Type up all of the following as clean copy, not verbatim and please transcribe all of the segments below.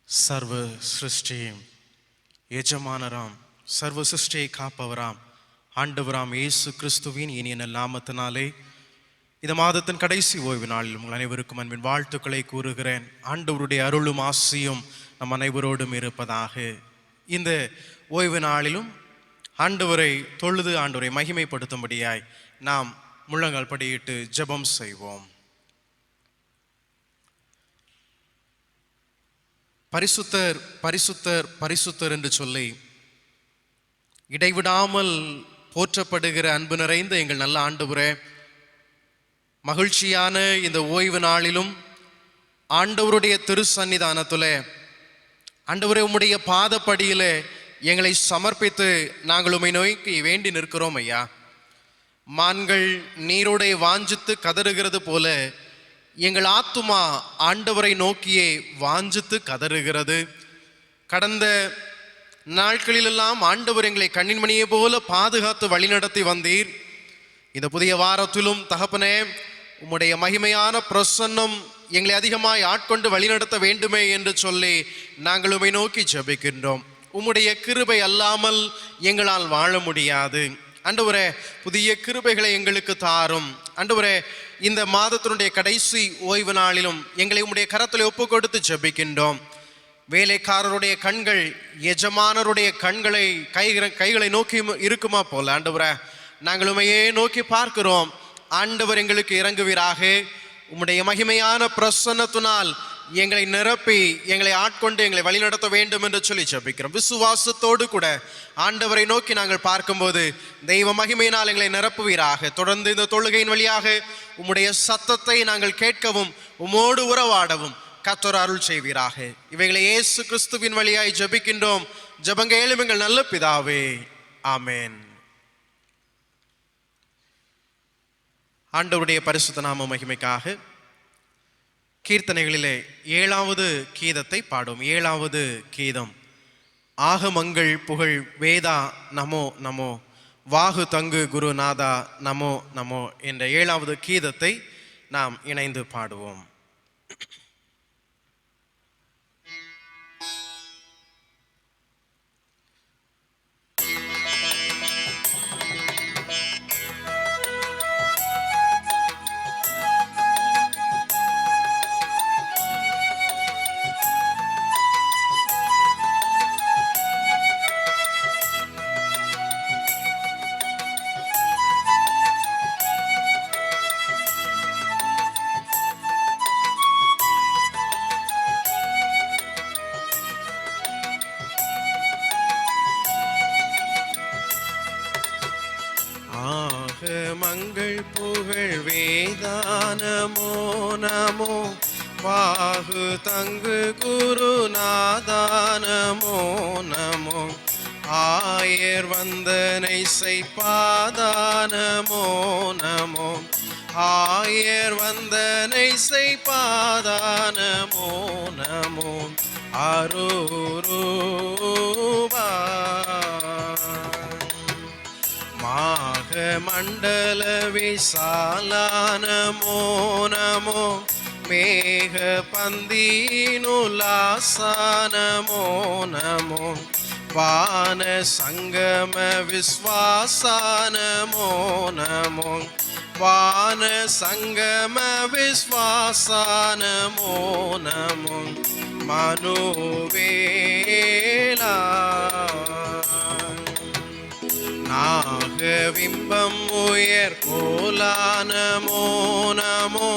சர்வ சிருஷ்டியும் எஜமானராம் சர்வ சிருஷ்டியை காப்பவராம் ஆண்டவராம் இயேசு கிறிஸ்துவின் இனிய நாமத்தினாலே இந்த மாதத்தின் கடைசி ஓய்வு நாளில் உங்கள் அனைவருக்கும் அன்பின் வாழ்த்துக்களை கூறுகிறேன். ஆண்டவருடைய அருளும் ஆசியும் நம் அனைவரோடும் இருப்பதாக. இந்த ஓய்வு நாளிலும் ஆண்டவரை தொழுது ஆண்டவரை மகிமைப்படுத்தும்படியாய் நாம் முழங்கால் படியிட்டு ஜெபம் செய்வோம். பரிசுத்தர் பரிசுத்தர் பரிசுத்தர் என்று சொல்லி இடைவிடாமல் போற்றப்படுகிற அன்பு நிறைந்த எங்கள் நல்ல ஆண்டவரே, மகிழ்ச்சியான இந்த ஓய்வு நாளிலும் ஆண்டவருடைய திருசன்னிதானத்திலே ஆண்டவரே உம்முடைய பாதப்படியிலே எங்களை சமர்ப்பித்து நாங்கள் உம்மை நோக்கி வேண்டி நிற்கிறோம் ஐயா. மான்கள் நீரோடை வாஞ்சித்து கதறுகிறது போல எங்கள் ஆத்துமா ஆண்டவரை நோக்கியே வாஞ்சித்து கதறுகிறது. கடந்த நாட்களிலெல்லாம் ஆண்டவர் எங்களை கண்ணின் மணியை போல பாதுகாத்து வழிநடத்தி வந்தீர். இந்த புதிய வாரத்திலும் தகப்பனே, உம்முடைய மகிமையான பிரசன்னம் எங்களை அதிகமாய் ஆட்கொண்டு வழிநடத்த வேண்டுமே என்று சொல்லி நாங்கள் உம்மை நோக்கி ஜெபிக்கின்றோம். உம்முடைய கிருபை அல்லாமல் எங்களால் வாழ முடியாது. ஆண்டவரே, புதிய கிருபைகளை எங்களுக்கு தாரும். ஆண்டவரே, இந்த மாதத்தினுடைய கடைசி ஓய்வு நாளிலும் எங்களை உம்முடைய கரத்தில் ஒப்பு கொடுத்து ஜெபிக்கின்றோம். வேலைக்காரருடைய கண்கள் எஜமானருடைய கைகளை நோக்கி இருக்குமா போல ஆண்டவரே, நாங்கள் உம்மையே நோக்கி பார்க்கிறோம். ஆண்டவர் எங்களுக்கு இறங்குவீராக. உம்முடைய மகிமையான பிரசன்னத்தினால் எங்களை நிரப்பி எங்களை ஆட்கொண்டு எங்களை வழிநடத்த வேண்டும் என்று சொல்லி ஜெபிக்கிறோம். விசுவாசத்தோடு கூட ஆண்டவரை நோக்கி நாங்கள் பார்க்கும்போது தெய்வ மகிமையினால் எங்களை நிரப்புவீராக. தொடர்ந்து இந்த தொழுகையின் வழியாக உம்முடைய சத்தத்தை நாங்கள் கேட்கவும் உம்மோடு உறவாடவும் கர்த்தர் அருள் செய்வீராக. இவைகளை இயேசு கிறிஸ்துவின் வழியாய் ஜெபிக்கின்றோம். ஜெபங்க ஏழும் எங்கள் நல்ல பிதாவே, ஆமேன். ஆண்டவருடைய பரிசுத்த நாம மகிமைக்காக கீர்த்தனைகளிலே 7வது கீதத்தை பாடும். 7வது கீதம். ஆகமங்கள் புகழ் வேதா நமோ நமோ, வாகு தங்கு குருநாதா நமோ நமோ என்ற 7வது கீதத்தை நாம் இணைந்து பாடுவோம். மங்கள் புகழ் வேதானமோ நமோ, வாகு தங்கு குருநாதானமோ நமோ, ஆயர் வந்தனை செய்பாதானமோ நமோ, ஆயர் வந்தனை செய்பாதானமோ நமோ, அரூரூபா மாக மண்டல விசாலானமோ நமோ, மேக பந்தீனுலாசானமோ நமோ, வான சங்கம விஸ்வாசானமோ நமோ, வான சங்கம விஸ்வாசானமோ நமோ, மனுவேலா நாகவிம்பம் உயர் கோலானமோ நமோ,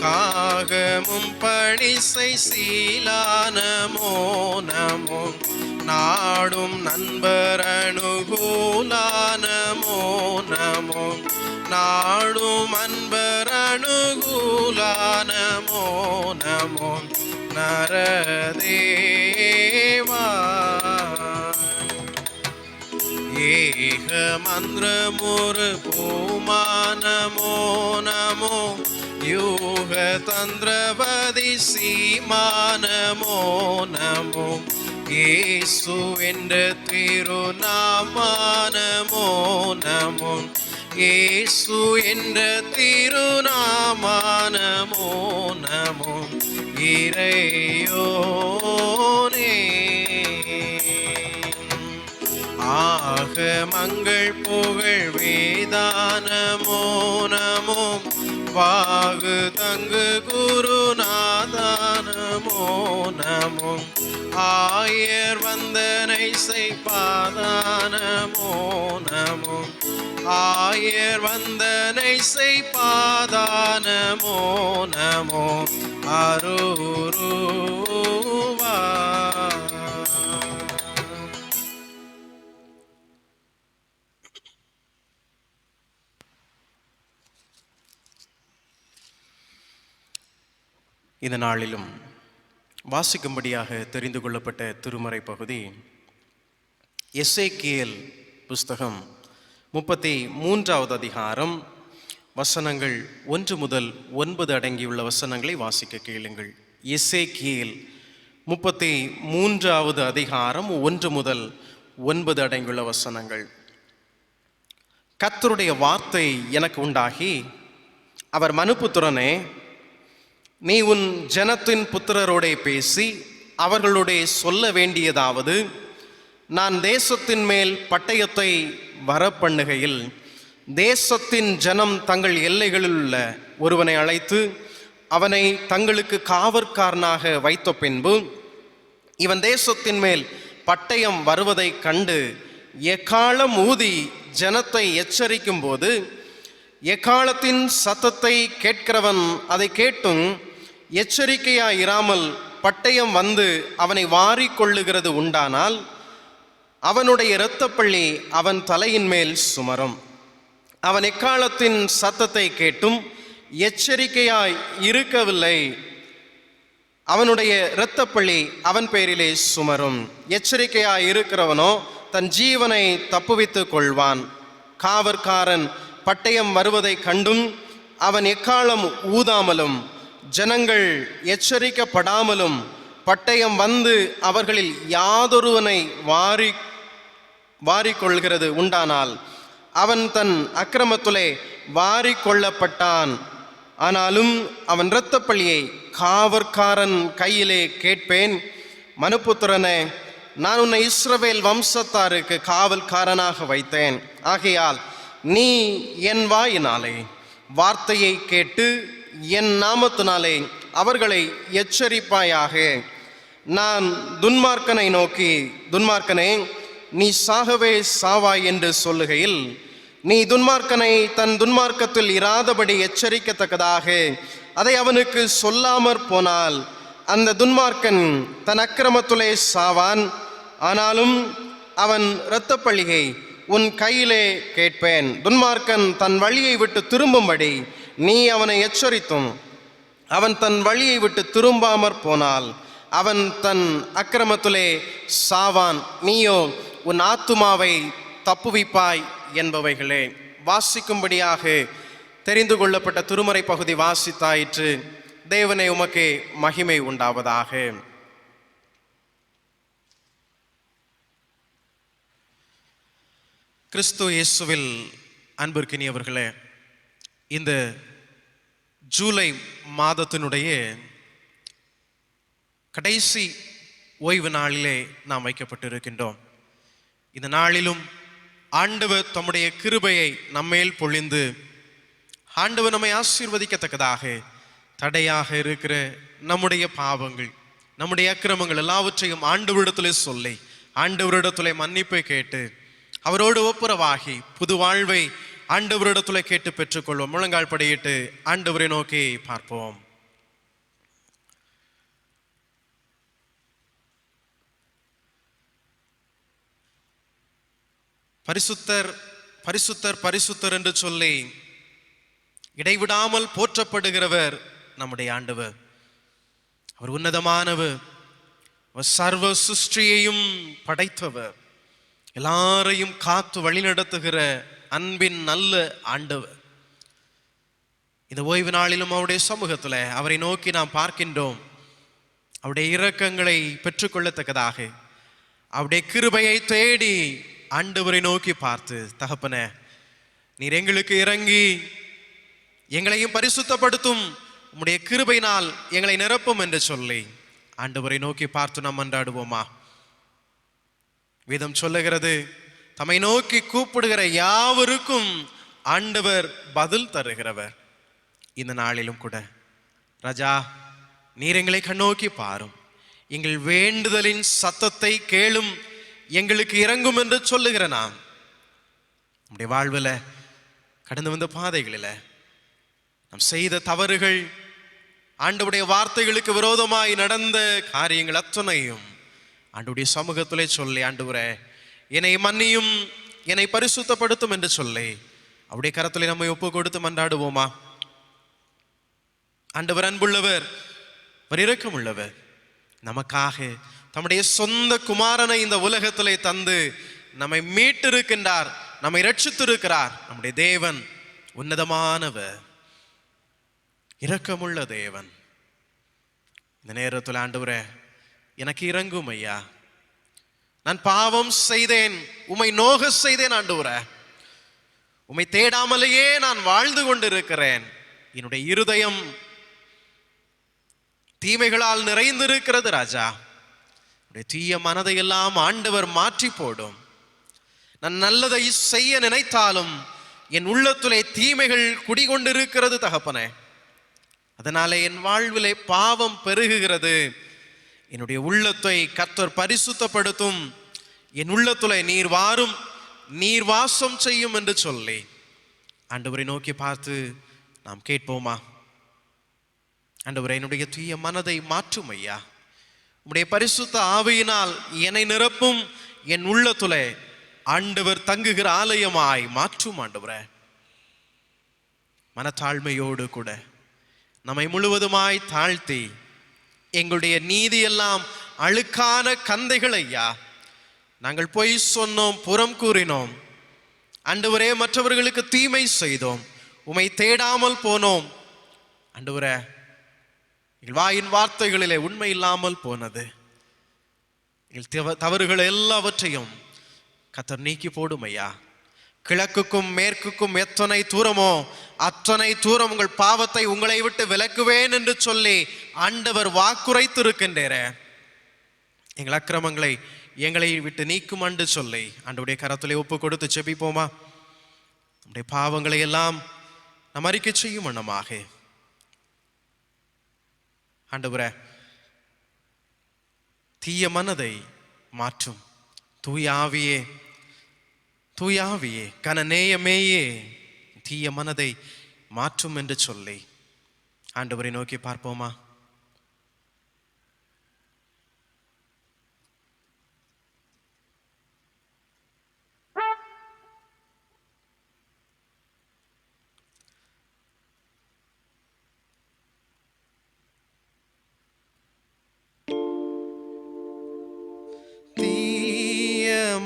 காகமும் பணிசை சீலானமோ நமோ, நாடும் நண்பர் அனுகூலானமோ நமோ, நாடும் அன்பர் அனுகூலானமோ நமோ, நரதேவா ஏக மந்திரமுரு பூமானமோ நமோ, யூக தந்திரவதி சீமானமோ நமோ, இயேசு என்ற திருநாமானமோ நமோ, இயேசு என்ற திருநாம நமோ நமோ இறையோ மங்கள் புகழ் வேதானமோ நமோ வாகு தங்கு குருநாதானமோ நமோ ஆயர் வந்தனை செய்பாதானமோ நமோ ஆயர் வந்தனை செய்பாதானமோ நமோ அருவா. இந்த நாளிலும் வாசிக்கும்படியாக தெரிந்து கொள்ளப்பட்ட திருமறை பகுதி எசேக்கியேல் புஸ்தகம் 33வது அதிகாரம் வசனங்கள் 1 முதல் 9 அடங்கியுள்ள வசனங்களை வாசிக்க கேளுங்கள். எசேக்கியேல் 33வது அதிகாரம் 1 முதல் 9 அடங்கியுள்ள வசனங்கள். கர்த்தருடைய வார்த்தை எனக்கு உண்டாகி, அவர் மனுபுத்திரனே, நீ உன் ஜனத்தின் புத்திரரோடே பேசி அவர்களுடைய சொல்ல வேண்டியதாவது, நான் தேசத்தின் மேல் பட்டயத்தை வரப்பண்ணுகையில் தேசத்தின் ஜனம் தங்கள் எல்லைகளில் உள்ள ஒருவனை அழைத்து அவனை தங்களுக்கு காவற்காரனாக வைத்த பின்பு இவன் தேசத்தின் மேல் பட்டயம் வருவதை கண்டு எக்காலம் ஊதி ஜனத்தை எச்சரிக்கும் போது, எக்காலத்தின் சத்தத்தை கேட்கிறவன் அதை கேட்டும் எச்சரிக்கையாயிராமல் பட்டயம் வந்து அவனை வாரிக்கொள்ளுகிறது உண்டானால் அவனுடைய இரத்தப்பள்ளி அவன் தலையின் மேல் சுமரும். அவன் எக்காலத்தின் சத்தத்தை கேட்டும் எச்சரிக்கையாய் இருக்கவில்லை, அவனுடைய இரத்தப்பள்ளி அவன் பேரிலே சுமரும். எச்சரிக்கையாய் இருக்கிறவனோ தன் ஜீவனை தப்புவித்துக் கொள்வான். காவற்காரன் பட்டயம் வருவதை கண்டும் அவன் எக்காலம் ஊதாமலும் ஜனங்கள் எச்சரிக்கப்படாமலும் பட்டயம் வந்து அவர்களில் யாதொருவனை வாரிக்கொள்கிறது உண்டானால் அவன் தன் அக்கிரமத்திலே வாரிக்கொள்ளப்பட்டான். ஆனாலும் அவன் இரத்தப்பள்ளியை காவற்காரன் கையிலே கேட்பேன். மனுபுத்திரனே, நான் உன்னை இஸ்ரவேல் வம்சத்தாருக்கு காவல்காரனாக வைத்தேன். ஆகையால் நீ என் வாயினாலே வார்த்தையை கேட்டு என் நாமத்தினாலே அவர்களை எச்சரிப்பாயாக. நான் துன்மார்க்கனை நோக்கி, துன்மார்க்கனே, நீ சாகவே சாவாய் என்று சொல்லுகையில், நீ துன்மார்க்கனை தன் துன்மார்க்கத்தில் இராதபடி எச்சரிக்கத்தக்கதாக அதை அவனுக்கு சொல்லாமற் போனால் அந்த துன்மார்க்கன் தன் அக்கிரமத்திலே சாவான். ஆனாலும் அவன் இரத்தப்பழியை உன் கையிலே கேட்பேன். துன்மார்க்கன் தன் வழியை விட்டு திரும்பும்படி நீ அவனை எச்சரித்தும் அவன் தன் வழியை விட்டு திரும்பாமற் போனால் அவன் தன் அக்கிரமத்திலே சாவான். நீயோ உன் ஆத்துமாவை தப்புவிப்பாய் என்பவைகளே. வாசிக்கும்படியாக தெரிந்து கொள்ளப்பட்ட திருமறை பகுதி வாசித்தாயிற்று. தேவனே, உமக்கே மகிமை உண்டாவதாக. கிறிஸ்து இயேசுவில் அன்பிற்கினியவர்களே, இந்த ஜூலை மாதத்தினுடைய கடைசி ஓய்வு நாளிலே நாம் வைக்கப்பட்டிருக்கின்றோம். இந்த நாளிலும் ஆண்டவர் தம்முடைய கிருபையை நம்மேல் பொழிந்து ஆண்டவர் நம்மை ஆசீர்வதிக்கத்தக்கதாக தடையாக இருக்கிற நம்முடைய பாவங்கள், நம்முடைய அக்கிரமங்கள் எல்லாவற்றையும் ஆண்டவரிடத்திலே சொல்லி ஆண்டவரிடத்திலே மன்னிப்பை கேட்டு அவரோடு ஒப்புரவாகி புது வாழ்வை ஆண்டவரிடத்திலே கேட்டு பெற்றுக்கொள்வோம். முழங்கால் படியிட்டு ஆண்டவரை நோக்கி பார்ப்போம். பரிசுத்தர் பரிசுத்தர் பரிசுத்தர் என்று சொல்லி இடைவிடாமல் போற்றப்படுகிறவர் நம்முடைய ஆண்டவர். அவர் உன்னதமானவர், அவர் சர்வ சிருஷ்டியையும் படைத்தவர், எல்லாரையும் காத்து வழிநடத்துகிற அன்பின் நல்ல ஆண்டவர். இந்த ஓய்வு நாளிலும் அவருடைய சமூகத்தில் அவரை நோக்கி நாம் பார்க்கின்றோம். அவருடைய இரக்கங்களை பெற்றுக்கொள்ளத்தக்கதாக அவருடைய கிருபையை தேடி ஆண்டவரை நோக்கி பார்த்து, தகப்பனே, நீர் எங்களுக்கு இறங்கி எங்களையும் பரிசுத்தப்படுத்தும், உம்முடைய கிருபையினால் எங்களை நிரப்பும் என்று சொல்லி ஆண்டவரை நோக்கி பார்த்து நாம் மன்றாடுவோமா? வேதம் சொல்லுகிறது, தம்மை நோக்கி கூப்பிடுகிற யாவருக்கும் ஆண்டவர் பதில் தருகிறவர். இந்த நாளிலும் கூட ராஜா, நீர் எங்களை கண்ணோக்கி பாரும், எங்கள் வேண்டுதலின் சத்தத்தை கேளும், எங்களுக்கு இறங்கும் என்று சொல்லுகிற நாம் நம்முடைய வாழ்வில் கடந்து வந்த பாதைகளில் நாம் செய்த தவறுகள், ஆண்டவருடைய வார்த்தைகளுக்கு விரோதமாய் நடந்த காரியங்கள் அத்தனையும் ஆண்டவருடைய சமூகத்திலே சொல்லி, ஆண்டவரே என்னை மன்னியும், என்னை பரிசுத்தப்படுத்தும் என்று சொல்லி அவருடைய கரத்திலே நம்மை ஒப்பு கொடுத்து மன்றாடுவோமா? ஆண்டவர் அன்புள்ளவர், இரக்கம் உள்ளவர். நமக்காக தம்முடைய சொந்த குமாரனை இந்த உலகத்திலே தந்து நம்மை மீட்டிருக்கின்றார், நம்மை ரட்சித்திருக்கிறார். நம்முடைய தேவன் உன்னதமானவர், இரக்கமுள்ள தேவன். இந்த நேரத்தில் ஆண்டவரே எனக்கு இறங்கும் ஐயா, நான் பாவம் செய்தேன், உம்மை நோக செய்தேன் ஆண்டவரே, உம்மை தேடாமலேயே நான் வாழ்ந்து கொண்டிருக்கிறேன். என்னுடைய இருதயம் தீமைகளால் நிறைந்திருக்கிறது ராஜா. உடைய தீய மனதை எல்லாம் ஆண்டவர் மாற்றி போடும். நான் நல்லதை செய்ய நினைத்தாலும் என் உள்ளத்திலே தீமைகள் குடிகொண்டிருக்கிறது தகப்பனே. அதனாலே என் வாழ்விலே பாவம் பெருகுகிறது. என்னுடைய உள்ளத்தை கர்த்தர் பரிசுத்தப்படுத்தும், என் உள்ளத்திலே நீர் வாரும், நீர் வாசம் செய்யும் என்று சொல்லி ஆண்டவரை நோக்கி பார்த்து நாம் கேட்போமா? ஆண்டவரே, என்னுடைய தீய மனதை மாற்றும் ஐயா, உம்முடைய பரிசுத்த ஆவியினால் என்னை நிரப்பும், என் உள்ளத்திலே ஆண்டவர் தங்குகிற ஆலயமாய் மாற்றும் ஆண்டவரே. மனத்தாழ்மையோடு கூட நம்மை முழுவதுமாய் தாழ்த்தி, எங்களுடைய நீதியெல்லாம் அழுக்கான கந்தைகள் ஐயா, நாங்கள் பொய் சொன்னோம், புறம் கூறினோம் ஆண்டவரே, மற்றவர்களுக்கு தீமை செய்தோம், உம்மை தேடாமல் போனோம் ஆண்டவரே. எங்கள் வாயின் வார்த்தைகளிலே உண்மை இல்லாமல் போனது. எங்கள் தவறுகள் எல்லாவற்றையும் கர்த்தர் நீக்கி போடும் ஐயா. கிழக்குக்கும் மேற்குக்கும் எத்தனை தூரமோ அத்தனை தூரம் உங்கள் பாவத்தை உங்களை விட்டு விலக்குவேன் என்று சொல்லி ஆண்டவர் வாக்குரைத்திருக்கின்றேர. எங்கள் அக்கிரமங்களை எங்களை விட்டு நீக்கும் என்று சொல்லி ஆண்டவருடைய கரத்திலே ஒப்பு கொடுத்து செபிப்போமா? நம்முடைய பாவங்களை எல்லாம் நாம் அறிக்கை செய்யும் வண்ணமாக ஆண்டவரே, தீய மனதை மாற்றும் தூய ஆவியே, தூய ஆவியே, கனநேயமேயே, தீய மனதை மாற்றும் என்று சொல்லி ஆண்டவரை நோக்கி பார்ப்போமா?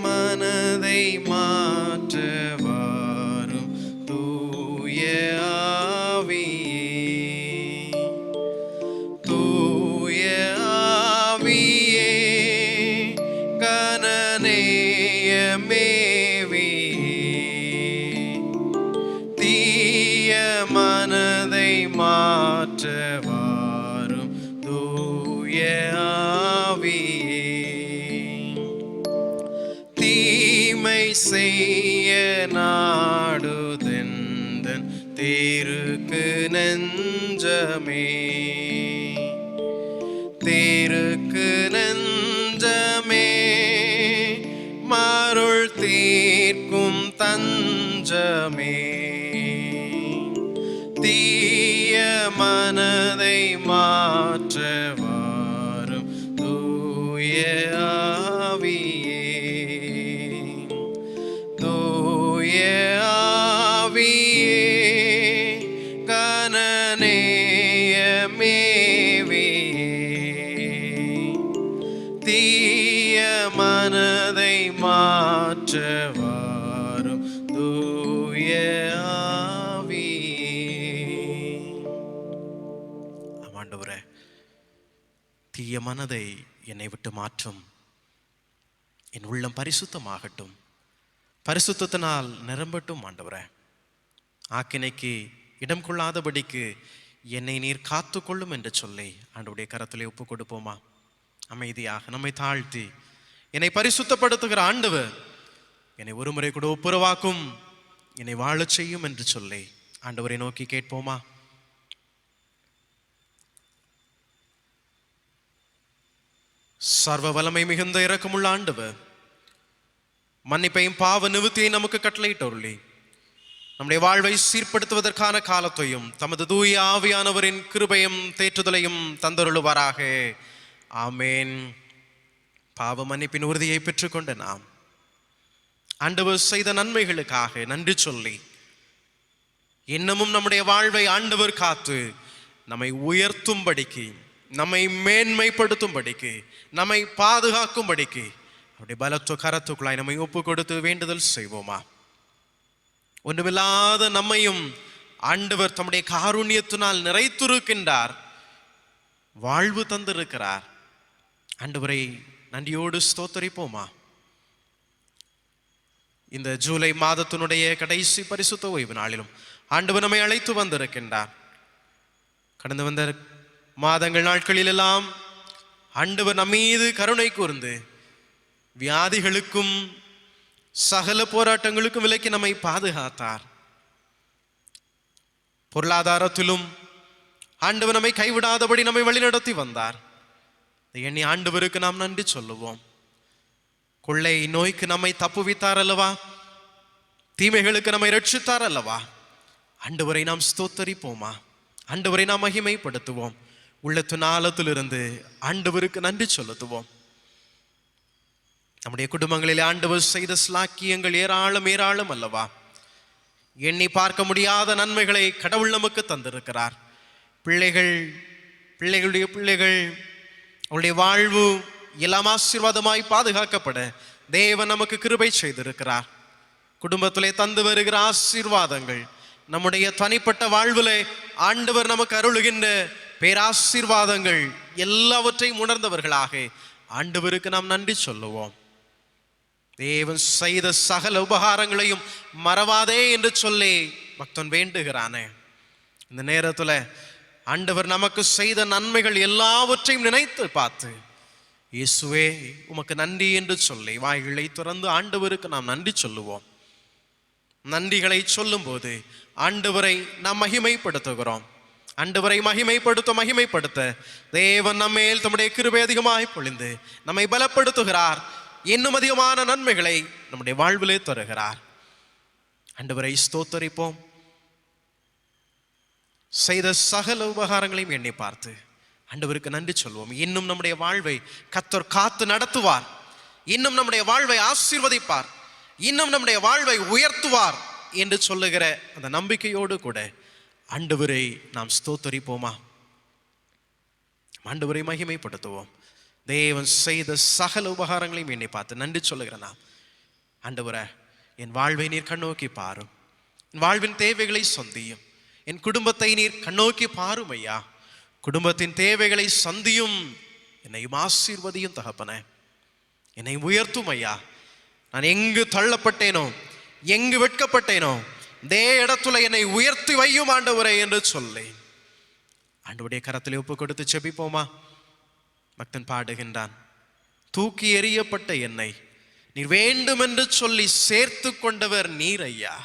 மனதை மாற்ற வாரும் தூய ஆவியே, தூய ஆவியே, கனநேயமேவியே, தீய மனதை மாற்ற வாரும் தூய ஆவியே, தீமை செய்ய நாடுதெந்தன் தேருக்கு நெஞ்சமே, தேருக்கு நெஞ்சமே, மருள் தீர்க்கும் தஞ்சமே, தீய மனதை மாற்ற வாரும் தூய ஆவியே, தூய ஆவியே, கனநேயமேவியே, தீய மனதை மாற்ற வாரும் தூய ஆவியே. ஆண்டவரே, தீய மனதை என்னை விட்டு மாற்றும், என் உள்ளம் பரிசுத்தமாகட்டும், பரிசுத்தத்தினால் நிரம்பட்டும் ஆண்டவரே. ஆக்கினைக்கு இடம் கொள்ளாதபடிக்கு என்னை நீர் காத்து கொள்ளும் என்று சொல்லி ஆண்டவருடைய கரத்திலே ஒப்பு கொடுப்போமா? அமைதியாக நம்மை தாழ்த்தி, என்னை பரிசுத்தப்படுத்துகிற ஆண்டவர் என்னை ஒருமுறை கூட ஒப்புரவாக்கும், என்னை வாழச் செய்யும் என்று சொல்லி ஆண்டவரை நோக்கி கேட்போமா? சர்வ வல்லமை மிகுந்த இரக்கமுள்ள ஆண்டவர், மன்னிப்பையும் பாவ நிவர்த்தியையும் நமக்கு கட்டளையிட்டருளி நம்முடைய வாழ்வை சீர்படுத்துவதற்கான காலத்தையும் தமது தூய ஆவியானவரின் கிருபையும் தேற்றுதலையும் தந்தருளுவாராக. ஆமேன். பாவ மன்னிப்பின் உறுதியை பெற்றுக்கொண்ட நாம் ஆண்டவர் செய்த நன்மைகளுக்காக நன்றி சொல்லி இன்னமும் நம்முடைய வாழ்வை ஆண்டவர் காத்து நம்மை உயர்த்தும்படிக்கு, நம்மை மேன்மைப்படுத்தும்படிக்கு, நம்மை பாதுகாக்கும்படிக்கு அவருடைய பலத்த கரத்துக்குள்ளாய் நம்மை ஒப்பு கொடுத்து வேண்டுதல் செய்வோமா? ஒன்றுமில்லாத நம்மையும் ஆண்டவர் தம்முடைய காருண்யத்தினால் நிறைத்திருக்கின்றார், வாழ்வு தந்திருக்கிறார். ஆண்டவரை நன்றியோடு ஸ்தோத்தரிப்போமா? இந்த ஜூலை மாதத்தினுடைய கடைசி பரிசுத்த ஓய்வு நாளிலும் ஆண்டவர் நம்மை அழைத்து வந்திருக்கின்றார். கடந்து வந்த மாதங்கள் நாட்களிலெல்லாம் ஆண்டவர் நம்மீது கருணை கூர்ந்து வியாதிகளுக்கும் சகல போராட்டங்களுக்கும் விலக்கி நம்மை பாதுகாத்தார். பொருளாதாரத்திலும் ஆண்டவர் நம்மை கைவிடாதபடி நம்மை வழிநடத்தி வந்தார். எண்ணி ஆண்டவருக்கு நாம் நன்றி சொல்லுவோம். கொள்ளை நோய்க்கு நம்மை தப்புவித்தார் அல்லவா? தீமைகளுக்கு நம்மை ரட்சித்தார் அல்லவா? ஆண்டவரை நாம் ஸ்தோத்தரிப்போமா? ஆண்டவரை நாம் மகிமைப்படுத்துவோம். உள்ளத்து நாளத்திலிருந்து ஆண்டவருக்கு நன்றி செலுத்துவோம். நம்முடைய குடும்பங்களில் ஆண்டவர் செய்த ஸ்லாக்கியங்கள் ஏராளம் ஏராளம் அல்லவா? எண்ணி பார்க்க முடியாத நன்மைகளை கடவுள் நமக்கு தந்திருக்கிறார். பிள்ளைகளுடைய பிள்ளைகள் அவருடைய வாழ்வு எல்லாம் ஆசீர்வாதமாய் பாதுகாக்கப்பட தேவன் நமக்கு கிருபை செய்திருக்கிறார். குடும்பத்திலே தந்து வருகிற ஆசீர்வாதங்கள், நம்முடைய தனிப்பட்ட வாழ்விலே ஆண்டவர் நமக்கு அருளுகின்ற பேராசீர்வாதங்கள் எல்லாவற்றையும் உணர்ந்தவர்களாக ஆண்டவருக்கு நாம் நன்றி சொல்லுவோம். தேவன் செய்த சகல உபகாரங்களையும் மறவாதே என்று சொல்லி பக்தன் வேண்டுகிறானே. இந்த நேரத்தில் ஆண்டவர் நமக்கு செய்த நன்மைகள் எல்லாவற்றையும் நினைத்து பார்த்து, இயேசுவே உமக்கு நன்றி என்று சொல்லி வாய்களை திறந்து ஆண்டவருக்கு நாம் நன்றி சொல்லுவோம். நன்றிகளை சொல்லும் போது ஆண்டவரை நாம் மகிமைப்படுத்துகிறோம். ஆண்டவரை மகிமைப்படுத்த தேவன் நம்மேல் தம்முடைய கிருபை அதிகமாய் பொழிந்து நம்மை பலப்படுத்துகிறார். இன்னும் அதிகமான நன்மைகளை நம்முடைய வாழ்விலே தருகிறார். ஆண்டவரை ஸ்தோத்தரிப்போம். செய்த சகல உபகாரங்களையும் எண்ணி பார்த்து ஆண்டவருக்கு நன்றி சொல்வோம். இன்னும் நம்முடைய வாழ்வை கர்த்தர் காத்து நடத்துவார். இன்னும் நம்முடைய வாழ்வை ஆசீர்வதிப்பார். இன்னும் நம்முடைய வாழ்வை உயர்த்துவார் என்று சொல்லுகிற அந்த நம்பிக்கையோடு கூட ஆண்டவரை நாம் ஸ்தோத்தரிப்போமா? ஆண்டவரை மகிமைப்படுத்துவோம். தேவன் செய்த சகல உபகாரங்களையும் எண்ணி பார்த்து நன்றி சொல்லுகிற நாம், ஆண்டவரே என் வாழ்வை நீர் கண்ணோக்கி பாரும், என் வாழ்வின் தேவைகளை சந்தியும், என் குடும்பத்தை நீர் கண்ணோக்கி பாரும் ஐயா. குடும்பத்தின் தேவைகளை சந்தியும், என்னையும் ஆசீர்வதியும் தகப்பனே, என்னை உயர்த்தும் ஐயா. நான் எங்கு தள்ளப்பட்டேனோ, எங்கு வெட்கப்பட்டேனோ, இதே இடத்துல என்னை உயர்த்தி வையும் ஆண்டவரே என்று சொல்லி ஆண்டவருடைய கரத்தில் ஒப்பு கொடுத்து செபிப்போமா? பக்தன் பாடுகின்றான், தூக்கி எறியப்பட்ட என்னை நீர் வேண்டும் என்று சொல்லி சேர்த்து கொண்டவர் நீர் ஐயா.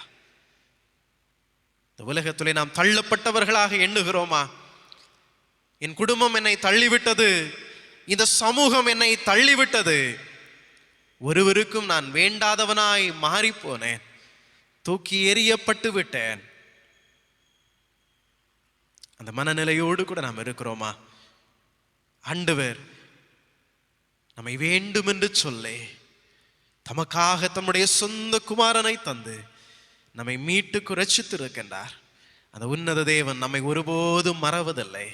இந்த உலகத்திலே நாம் தள்ளப்பட்டவர்களாக எண்ணுகிறோமா? என் குடும்பம் என்னை தள்ளிவிட்டது, இந்த சமூகம் என்னை தள்ளிவிட்டது, ஒருவருக்கும் நான் வேண்டாதவனாய் மாறி போனேன், தூக்கி எறியப்பட்டு விட்டேன். அந்த மனநிலையோடு கூட நாம் இருக்கிறோமா? ஆண்டவர் நம்மை வேண்டும் என்று சொல்லி தமக்காக தம்முடைய சொந்த குமாரனை தந்து நம்மை மீட்டு ரட்சித்திருக்கின்றார். அந்த உன்னத தேவன் நம்மை ஒருபோதும் மறவதில்லை.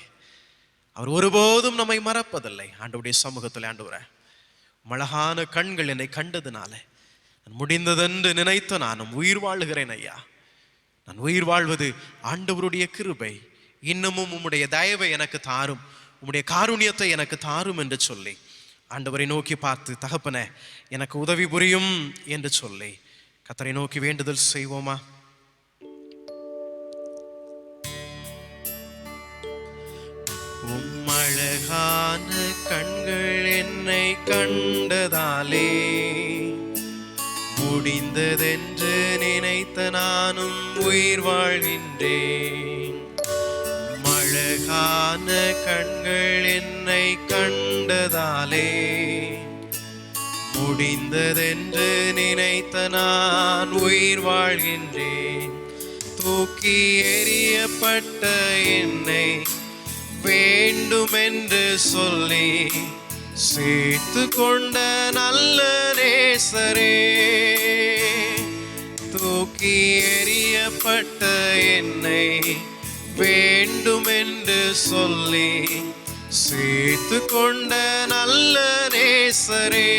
அவர் ஒருபோதும் நம்மை மறப்பதில்லை. ஆண்டவருடைய சமூகத்தில் ஆண்டவரே, அழகான கண்கள் என்னை கண்டதுனால நான் முடிந்ததென்று நினைத்து நானும் உயிர் வாழுகிறேன் ஐயா. நான் உயிர் வாழ்வது ஆண்டவருடைய கிருபை. இன்னமும் உம்முடைய தயவை எனக்கு தாரும், உம்முடைய காருண்யத்தை எனக்கு தாரும் என்று சொல்லி ஆண்டவரை நோக்கி பார்த்து, தகப்பனே எனக்கு உதவி புரியும் என்று சொல்லி கர்த்தரை நோக்கி வேண்டுதல் செய்வோமா? அழகான கண்கள் என்னை கண்டதாலே முடிந்ததென்று நினைத்த நானும் உயிர் வாழ்கின்றேன். அழகான கண்கள் என்னை கண்டதாலே முடிந்ததென்று நினைத்த நான் உயிர் வாழ்கின்றேன். தூக்கி எறியப்பட்ட என்னை வேண்டுமென்று சொல்லி சேர்த்து கொண்ட நல்ல நேசரே, தூக்கி எறியப்பட்ட என்னை வேண்டுமென்று சொல்லி சேர்த்து கொண்ட நல்ல நேசரே,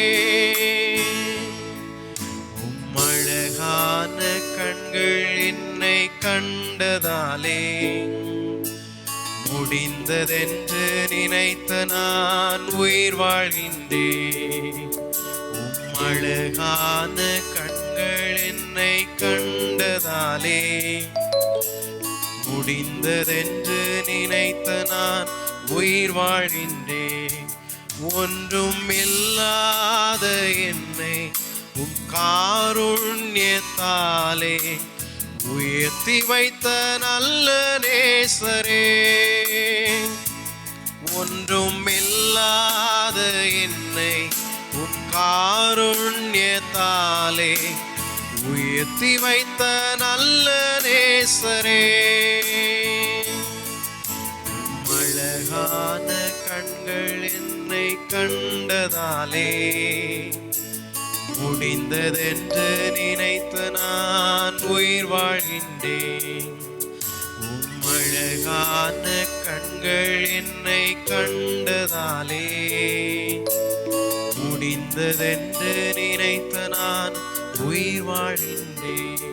அழகான கண்கள் என்னை கண்டதாலே முடிந்ததென்று நினைத்த நான் உயிர் வாழ்கின்றேன். அழகான கண்கள் என்னை கண்டதாலே முடிந்ததென்று நினைத்த நான் உயிர் வாழ்கின்றேன். ஒன்றும் இல்லாத என்னை உம் காருண்யத்தாலே உயர்த்தி வைத்த நல்ல நேசரே, ஒன்றும் இல்லாத என்னை உம் காருண்யத்தாலே உயர்த்தி வைத்த நல்ல நேசரே, அழகான கண்கள் என்னை கண்டதாலே முடிந்ததென்று நினைத்த நான் உயிர் வாழ்கின்றேன். அழகான கண்கள் என்னை கண்டதாலே முடிந்ததென்று நினைத்த நான் உயிர் வாழ்கின்றேன்.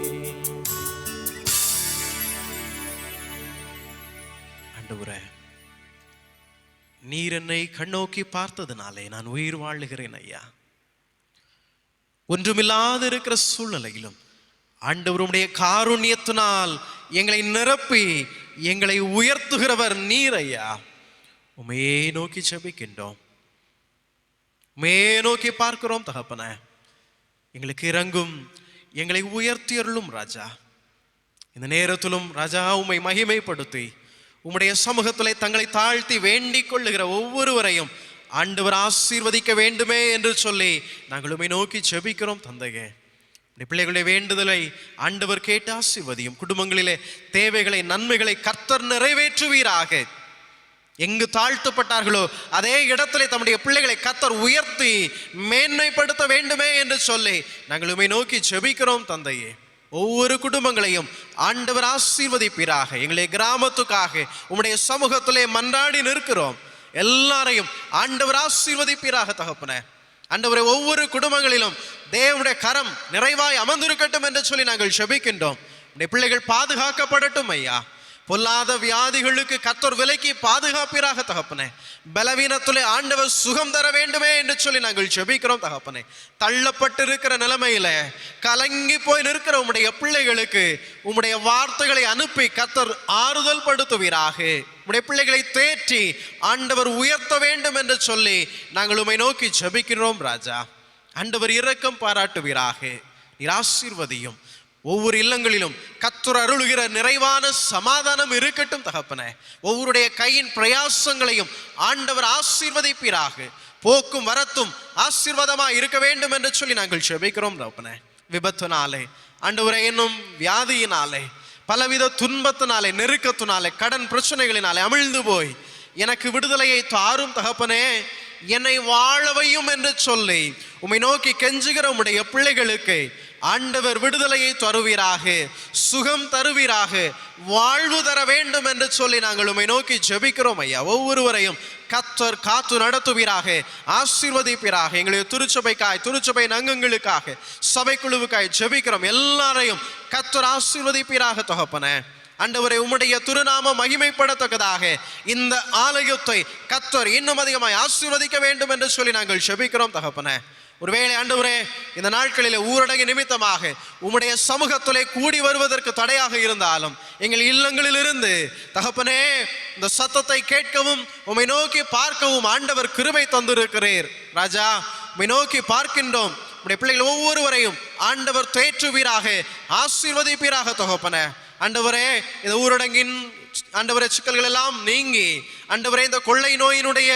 ஆண்டவரே, நீர் என்னை கண்ணோக்கி பார்த்ததுனாலே நான் உயிர் வாழுகிறேன் ஐயா. ஒன்றுமில்லாத இருக்கிற சூழ்நிலையிலும் ஆண்டவருடைய காருண்யத்தினால் எங்களை நிரப்பி எங்களை உயர்த்துகிறவர் நீர் ஐயா. உமையே நோக்கி ஜெபிக்கின்றோம், உமையே நோக்கி பார்க்கிறோம் தகப்பனே. எங்களுக்கு இறங்கும், எங்களை உயர்த்தி அருளும் ராஜா. இந்த நேரத்திலும் ராஜா உம்மை மகிமைப்படுத்தி உம்முடைய சமூகத்திலே தங்களை தாழ்த்தி வேண்டிக் கொள்ளுகிற ஒவ்வொருவரையும் ஆண்டவர் ஆசீர்வதிக்க வேண்டுமே என்று சொல்லி நாங்கள் உம்மை நோக்கி ஜெபிக்கிறோம் தந்தையே. பிள்ளைகளுடைய வேண்டுதலை ஆண்டவர் கேட்டு ஆசீர்வதியும். குடும்பங்களிலே தேவைகளை, நன்மைகளை கர்த்தர் நிறைவேற்றுவீராக. எங்கு தாழ்த்தப்பட்டார்களோ அதே இடத்திலே தம்முடைய பிள்ளைகளை கர்த்தர் உயர்த்தி மேன்மைப்படுத்த வேண்டுமே என்று சொல்லி நாங்கள் உம்மை நோக்கி ஜெபிக்கிறோம் தந்தையே. ஒவ்வொரு குடும்பங்களையும் ஆண்டவர் ஆசீர்வதிப்பீராக. எங்களுடைய கிராமத்துக்காக உம்முடைய சமூகத்திலே மன்றாடி நிற்கிறோம். எல்லாரையும் ஆண்டவர் ஆசீர்வதிப்பீராக தகப்பனே. ஆண்டவரே, ஒவ்வொரு குடும்பங்களிலும் தேவனுடைய கரம் நிறைவாய் அமர்ந்திருக்கட்டும் என்று சொல்லி நாங்கள் ஜெபிக்கின்றோம். உடைய பிள்ளைகள் பாதுகாக்கப்படட்டும் ஐயா. பொல்லாத வியாதிகளுக்கு கர்த்தர் விலக்கி பாதுகாப்பீராக தகப்பனே. பலவீனத்திலே ஆண்டவர் சுகம் தர வேண்டுமே என்று சொல்லி நாங்கள் ஜெபிக்கிறோம் தகப்பனே. தள்ளப்பட்டு இருக்கிற நிலைமையில கலங்கி போய் நிற்கிற உம்முடைய பிள்ளைகளுக்கு உம்முடைய வார்த்தைகளை அனுப்பி கர்த்தர் ஆறுதல் படுத்துவீராக. உம்முடைய பிள்ளைகளை தேற்றி ஆண்டவர் உயர்த்த வேண்டும் என்று சொல்லி நாங்கள் உம்மை நோக்கி ஜெபிக்கிறோம் ராஜா. ஆண்டவர் இரக்கம் பாராட்டுவீராக. நீர் ஆசீர்வதியும். ஒவ்வொரு இல்லங்களிலும் கர்த்தர் அருளுகிற நிறைவான சமாதானம் இருக்கட்டும் தகப்பனே. ஒவ்வொருடைய கையின் பிரயாசங்களையும் ஆண்டவர் ஆசீர்வதிப்பீராக. போக்கும் வரத்தும் ஆசீர்வாதமாக இருக்க வேண்டும் என்று சொல்லி நாங்கள் ஜெபிக்கிறோம் தகப்பனே. விபத்தினாலே, ஆண்டவரே, என்னும் வியாதியினாலே, பலவித துன்பத்தினாலே, நெருக்கத்தினாலே, கடன் பிரச்சனைகளினாலே அமிழ்ந்து போய் எனக்கு விடுதலையை தாரும் தகப்பனே, என்னை வாழவையும் என்று சொல்லி உம்மை நோக்கி கெஞ்சுகிற உம்முடைய பிள்ளைகளுக்கு ஆண்டவர் விடுதலையை தருவீராக, சுகம் தருவீராக, வாழ்வு தர வேண்டும் என்று சொல்லி நாங்கள் உம்மை நோக்கி ஜெபிக்கிறோம் ஐயா. ஒவ்வொருவரையும் கர்த்தர் காத்து நடத்துவீராக, ஆசீர்வதிப்பீராக. எங்களுடைய திருச்சபைக்காய், திருச்சபை அங்கங்களுக்காக, சபைக்குழுவுக்காய் ஜெபிக்கிறோம். எல்லாரையும் கர்த்தர் ஆசீர்வதிப்பீராக தகப்பனே. ஆண்டவரே, உம்முடைய திருநாமம் மகிமைப்படத்தக்கதாக இந்த ஆலயத்தை கர்த்தர் இன்னும் அதிகமாய் ஆசீர்வதிக்க வேண்டும் என்று சொல்லி நாங்கள் ஜெபிக்கிறோம் தகப்பனே. ஒருவேளை ஆண்டவரே, இந்த நாட்களிலே ஊரடங்கு நிமித்தமாக உம்முடைய சமூகத்திலே கூடி வருவதற்கு தடையாக இருந்தாலும் எங்கள் இல்லங்களிலிருந்து தகப்பனே இந்த சத்தத்தை கேட்கவும் உம்மை நோக்கி பார்க்கவும் ஆண்டவர் கிருபை தந்திருக்கிறீர் ராஜா. உம்மை நோக்கி பார்க்கின்றோம். உடைய பிள்ளைகள் ஒவ்வொருவரையும் ஆண்டவர் தேற்றுவீராக, ஆசீர்வதிப்பீராக தகப்பனே. ஆண்டவரே, இந்த ஊரடங்கின் ஆண்டவரே சிக்கல்கள் எல்லாம் நீங்கி, ஆண்டவரே இந்த கொள்ளை நோயினுடைய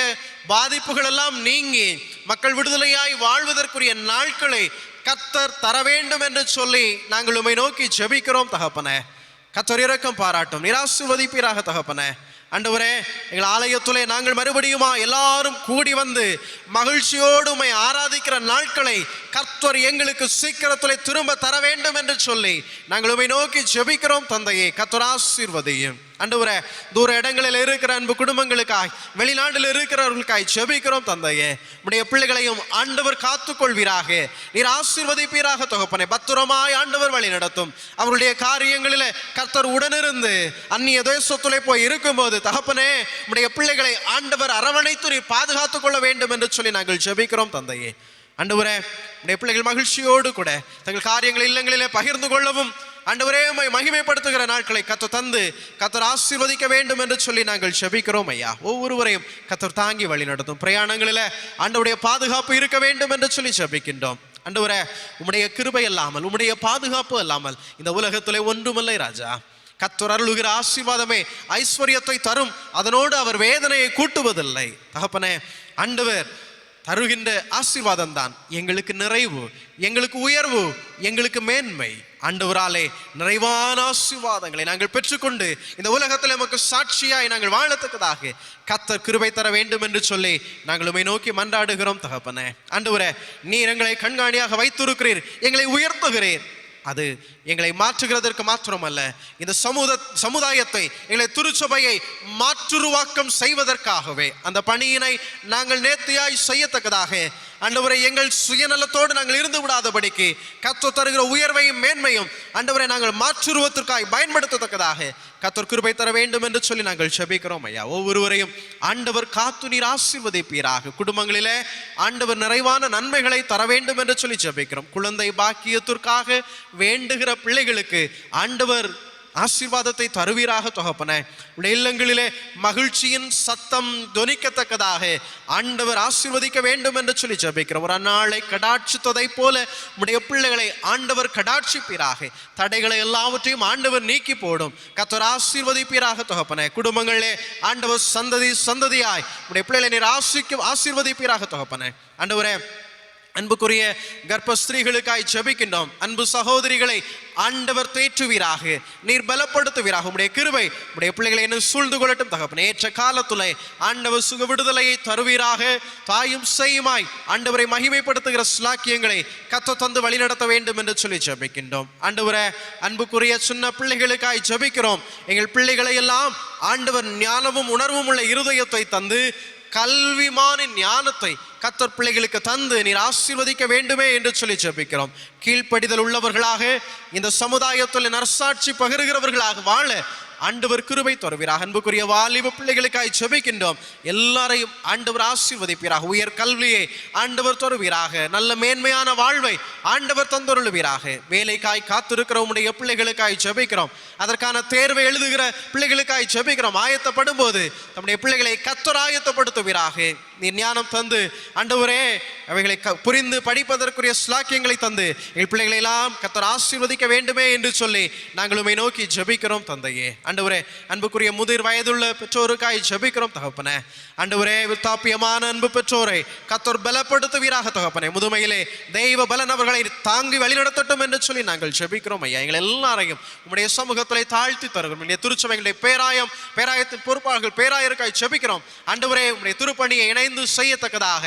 பாதிப்புகள் எல்லாம் நீங்கி மக்கள் விடுதலையாய் வாழ்வதற்குரிய நாட்களை கர்த்தர் தர வேண்டும் என்று சொல்லி நாங்கள் உம்மை நோக்கி ஜெபிக்கிறோம் தகப்பனே. கர்த்தர் இரக்கம் பாராட்டும், ஆசீர்வதிப்பீராக தகப்பனே. ஆண்டவரே, எங்கள் ஆலயத்திலே நாங்கள் மறுபடியுமா எல்லாரும் கூடி வந்து மகிழ்ச்சியோடு உம்மை ஆராதிக்கிற நாட்களை கர்த்தர் எங்களுக்கு சீக்கிரத்திலே திரும்ப தர வேண்டும் என்று சொல்லி நாங்கள் உம்மை நோக்கி ஜெபிக்கிறோம் தந்தையே. கர்த்தர் ஆசீர்வதியும். ஆண்டவரே, தூர இடங்களில் இருக்கிற அன்பு குடும்பங்களுக்காய், வெளிநாட்டில் இருக்கிறவர்களுக்காய் ஜெபிக்கிறோம் தந்தையே. உடைய பிள்ளைகளையும் ஆண்டவர் காத்துக்கொள்வீராக, நீர் ஆசீர்வதிப்பீராக தகப்பனே. பத்திரமாய் ஆண்டவர் வழி நடத்தும். அவருடைய காரியங்களிலே கர்த்தர் உடனிருந்து அந்நிய தேசத்திலே போய் இருக்கும்போது தகப்பனே, உடைய பிள்ளைகளை ஆண்டவர் அரவணைத்து நீர் பாதுகாத்துக் கொள்ள வேண்டும் என்று சொல்லி நாங்கள் ஜெபிக்கிறோம் தந்தையே. ஆண்டவரே, உடைய பிள்ளைகள் மகிழ்ச்சியோடு கூட தங்கள் காரியங்கள் இல்லங்களிலே பகிர்ந்து கொள்ளவும் ஆண்டவரே உம்மை மகிமைப்படுத்துகிற நாட்களை கர்த்தர் தந்து கர்த்தர் ஆசீர்வதிக்க வேண்டும் என்று சொல்லி நாங்கள் ஜெபிக்கிறோம் ஐயா. ஒவ்வொருவரையும் கர்த்தர் தாங்கி வழி நடத்தும். பிரயாணங்களில் ஆண்டவருடைய பாதுகாப்பு இருக்க வேண்டும் என்று சொல்லி ஜெபிக்கின்றோம். ஆண்டவரே, உம்முடைய கிருபை இல்லாமல், உம்முடைய பாதுகாப்பு இல்லாமல் இந்த உலகத்திலே ஒன்றுமில்லை ராஜா. கர்த்தர் அருளுகிற ஆசீர்வாதமே ஐஸ்வர்யத்தை தரும், அதனோடு அவர் வேதனையை கூட்டுவதில்லை தகப்பனே. ஆண்டவர் தருகின்ற ஆசீர்வாதம் தான் எங்களுக்கு நிறைவு, எங்களுக்கு உயர்வு, எங்களுக்கு மேன்மை. ஆண்டவராலே நிறைவான ஆசீர்வாதங்களை நாங்கள் பெற்றுக்கொண்டு இந்த உலகத்தில் நமக்கு சாட்சியாய் நாங்கள் வாழத்தக்கதாக கர்த்தர் கிருபை தர வேண்டும் என்று சொல்லி நாங்கள் உம்மை நோக்கி மன்றாடுகிறோம் தகப்பனே. ஆண்டவரே, நீர் எங்களை கண்காணியாக வைத்திருக்கிறீர், எங்களை உயர்த்துகிறீர். அது எங்களை மாற்றுகிறதற்கு மாத்திரமல்ல, இந்த சமுதாயத்தை, எங்களை திருச்சபையை மாற்றுருவாக்கம் செய்வதற்காகவே அந்த பணியினை நாங்கள் நேர்த்தியாய் செய்யத்தக்கதாக ஆண்டவரை எங்கள் சுயநலத்தோடு நாங்கள் இருந்து விடாதபடிக்கு கர்த்தர் தருகிற உயர்வையும் மேன்மையும் ஆண்டவரை நாங்கள் மாற்றுருவத்திற்காய் பயன்படுத்தத்தக்கதாக கர்த்தர் கிருபை தர வேண்டும் என்று சொல்லி நாங்கள் ஜெபிக்கிறோம் ஐயா. ஒவ்வொருவரையும் ஆண்டவர் காத்து நீர் ஆசீர்வதிப்பீராக. குடும்பங்களிலே ஆண்டவர் நிறைவான நன்மைகளை தர வேண்டும் என்று சொல்லி ஜெபிக்கிறோம். குழந்தை பாக்கியத்திற்காக வேண்டுகிற பிள்ளைகளுக்கு ஆண்டவர் ஆசீர்வாதத்தை தருவீராக தகப்பனே. உடைய இல்லங்களிலே மகிழ்ச்சியின் சத்தம் தொனிக்கத்தக்கதாக ஆண்டவர் ஆசீர்வதிக்க வேண்டும் என்று சொல்லி ஜெபிக்கிறோம். ஒரு நாளை கடாட்சித்ததை போல உடைய பிள்ளைகளை ஆண்டவர் கடாட்சிப்பீராக. தடைகளை எல்லாவற்றையும் ஆண்டவர் நீக்கி போடும். கர்த்தர் ஆசீர்வதிப்பீராக தகப்பனே. குடும்பங்களிலே ஆண்டவர் சந்ததி சந்ததியாய் உடைய பிள்ளைகளை நீர் ஆசீர்வதிப்பீராக தகப்பனே. ஆண்டவரே, அன்புக்குரிய கர்ப்ப ஸ்திரீகளுக்காய் ஜெபிக்கின்றோம். அன்பு சகோதரிகளை ஆண்டவர் தேற்றுவீராக, நீர் பலப்படுத்துவீராக. உடைய கிருபை உடைய பிள்ளைகளை என்ன சூழ்ந்து கொள்ளட்டும் தகப்பனே. ஏற்ற காலத்துலே ஆண்டவர் சுக விடுதலையை தருவீராக. தாயும் செய்யுமாய் ஆண்டவரை மகிமைப்படுத்துகிற ஸ்லாக்கியங்களை கர்த்தர் தந்து வழிநடத்த வேண்டும் என்று சொல்லி ஜெபிக்கின்றோம். ஆண்டவரே, அன்புக்குரிய சின்ன பிள்ளைகளுக்காய் ஜெபிக்கிறோம். எங்கள் பிள்ளைகளை எல்லாம் ஆண்டவர் ஞானமும் உணர்வும் உள்ள இருதயத்தை தந்து கல்விமான ஞானத்தை கர்த்தர் பிள்ளைகளுக்கு தந்து நீர் ஆசீர்வதிக்க வேண்டுமே என்று சொல்லி ஜெபிக்கிறோம். கீழ்ப்படிதல் உள்ளவர்களாக இந்த சமுதாயத்தில் நற்சாட்சி பகிர்கிறவர்களாக வாழ ஆண்டவர் கிருபை தருவீராக. அன்புக்குரிய வாலிப பிள்ளைகளுக்காய் ஜெபிக்கின்றோம். எல்லாரையும் ஆண்டவர் ஆசீர்வதிப்பீராக. உயர் கல்வியை ஆண்டவர் தருவீராக. நல்ல மேன்மையான வாழ்வை ஆண்டவர் தந்தருளுவீராக. வேலைக்காய் காத்திருக்கிற உடைய பிள்ளைகளுக்காய் ஜெபிக்கிறோம். அதற்கான தேர்வை எழுதுகிற பிள்ளைகளுக்காய் ஜெபிக்கிறோம். ஆயத்தப்படும் போது நம்முடைய பிள்ளைகளை கர்த்தர் ஆயத்தப்படுத்துவீராக. நீ ஞானம் தந்து ஆண்டவரே அவைகளை புரிந்து படிப்பதற்குரிய ஸ்லாக்கியங்களை தந்து எங்கள் பிள்ளைகளை எல்லாம் கர்த்தர் ஆசீர்வதிக்க வேண்டுமே என்று சொல்லி நாங்கள் உம்மை நோக்கி ஜெபிக்கிறோம் தந்தையே. ஆண்டவரே, அன்புக்குரிய முதிர் வயதுள்ள பெற்றோருக்காய் ஜெபிக்கிறோம் தகப்பனே. ஆண்டவரே, விருத்தாப்பியமான அன்பு பெற்றோரை கர்த்தர் பலப்படுத்துவீராக தகப்பனே. முதுமையிலே தெய்வ பலன் அவர்களை தாங்கி வழிநடத்தட்டும் என்று சொல்லி நாங்கள் ஜெபிக்கிறோம் ஐயா. எங்கள் எல்லாரையும் உம்முடைய சமூகத்திலே தாழ்த்தி தருகிறோம். திருச்சபைகளுடைய பேராயத்தின் பொறுப்பாளர்கள் பேராயருக்காய் ஜெபிக்கிறோம். ஆண்டவரே, உம்முடைய திருப்பணியை இணைந்து செய்யத்தக்கதாக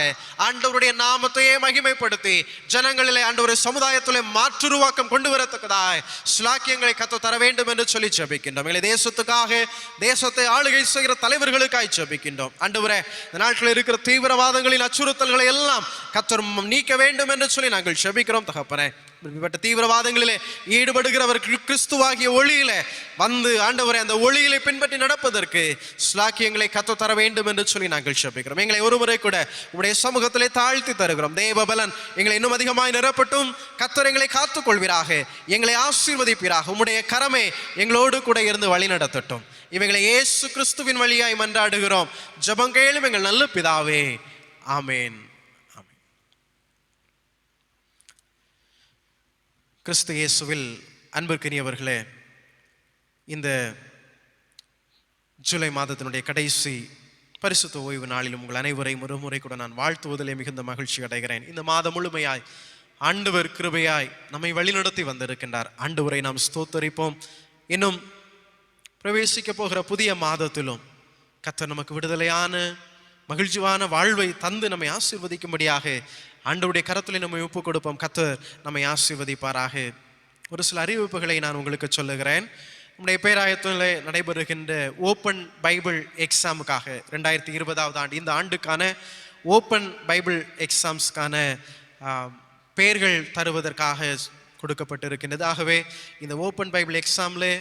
ஆண்டவருடைய நாமத்தையே மகிமைப்படுத்தி ஜனங்களிலே ஆண்டவருடைய சமுதாயத்திலே மாற்றுருவாக்கம் கொண்டு வரத்தக்கதாக ஸ்லாக்கியங்களை கர்த்தர் தர வேண்டும் என்று சொல்லி ஜெபிக்கின்றோம். தேசத்துக்காக, தேசத்தை ஆளுகை செய்கிற தலைவர்களுக்காய் ஜெபிக்கின்றோம். ஆண்டவரே, இந்த நாட்டில் இருக்கிற தீவிரவாதங்களின் அச்சுறுத்தல்களை எல்லாம் கர்த்தர் நீக்க வேண்டும் என்று சொல்லி நாங்கள் ஜெபிக்கிறோம் தகப்பனே. இப்படிப்பட்ட தீவிரவாதங்களிலே ஈடுபடுகிறவர்கள் கிறிஸ்துவாகிய ஒளியிலே வந்து ஆண்டவரை அந்த ஒளியிலே பின்பற்றி நடப்பதற்கு ஸ்லாக்கியங்களை கர்த்தர் தர வேண்டும் என்று சொல்லி நாங்கள் ஜெபிக்கிறோம். எங்களை ஒருமுறை கூட உடைய சமூகத்திலே தாழ்த்தி தருகிறோம். தேவபலன் எங்களை இன்னும் அதிகமாய் நிரப்பட்டும். கர்த்தர் எங்களை காத்துக்கொள்வீராக, எங்களை ஆசீர்வதிப்பீராக. உம்முடைய கரமே எங்களோடு கூட இருந்து வழி நடத்தட்டும். இவைகளை இயேசு கிறிஸ்துவின் வழியாய் மன்றாடுகிறோம். ஜெபம் கேளும் எங்கள் நல்ல பிதாவே, ஆமேன். கிறிஸ்து இயேசுவில் அன்பிற்கினியவர்களே, இந்த ஜூலை மாதத்தினுடைய கடைசி பரிசுத்த ஓய்வு நாளிலும் உங்கள் அனைவரையும் ஒரு முறை கூட நான் வாழ்த்துவதிலே மிகுந்த மகிழ்ச்சி அடைகிறேன். இந்த மாதம் முழுமையாய் ஆண்டவர் கிருபையாய் நம்மை வழிநடத்தி வந்திருக்கின்றார். ஆண்டவரை நாம் ஸ்தோத்தரிப்போம். இன்னும் பிரவேசிக்க போகிற புதிய மாதத்திலும் கர்த்தர் நமக்கு விடுதலையான மகிழ்ச்சியான வாழ்வை தந்து நம்மை ஆசீர்வதிக்கும்படியாக ஆண்டவருடைய கரத்தில் நம்மை ஒப்புக் கொடுப்போம். கர்த்தர் நம்மை ஆசீர்வதிப்பாராக. ஒரு சில அறிவிப்புகளை நான் உங்களுக்கு சொல்லுகிறேன். நம்முடைய பேராயத்தில் நடைபெறுகின்ற ஓப்பன் பைபிள் எக்ஸாமுக்காக 2020 ஆண்டு, இந்த ஆண்டுக்கான ஓப்பன் பைபிள் எக்ஸாம்ஸ்க்கான பெயர்கள் தருவதற்காக கொடுக்கப்பட்டிருக்கின்றது. ஆகவே இந்த ஓப்பன் பைபிள் எக்ஸாமில்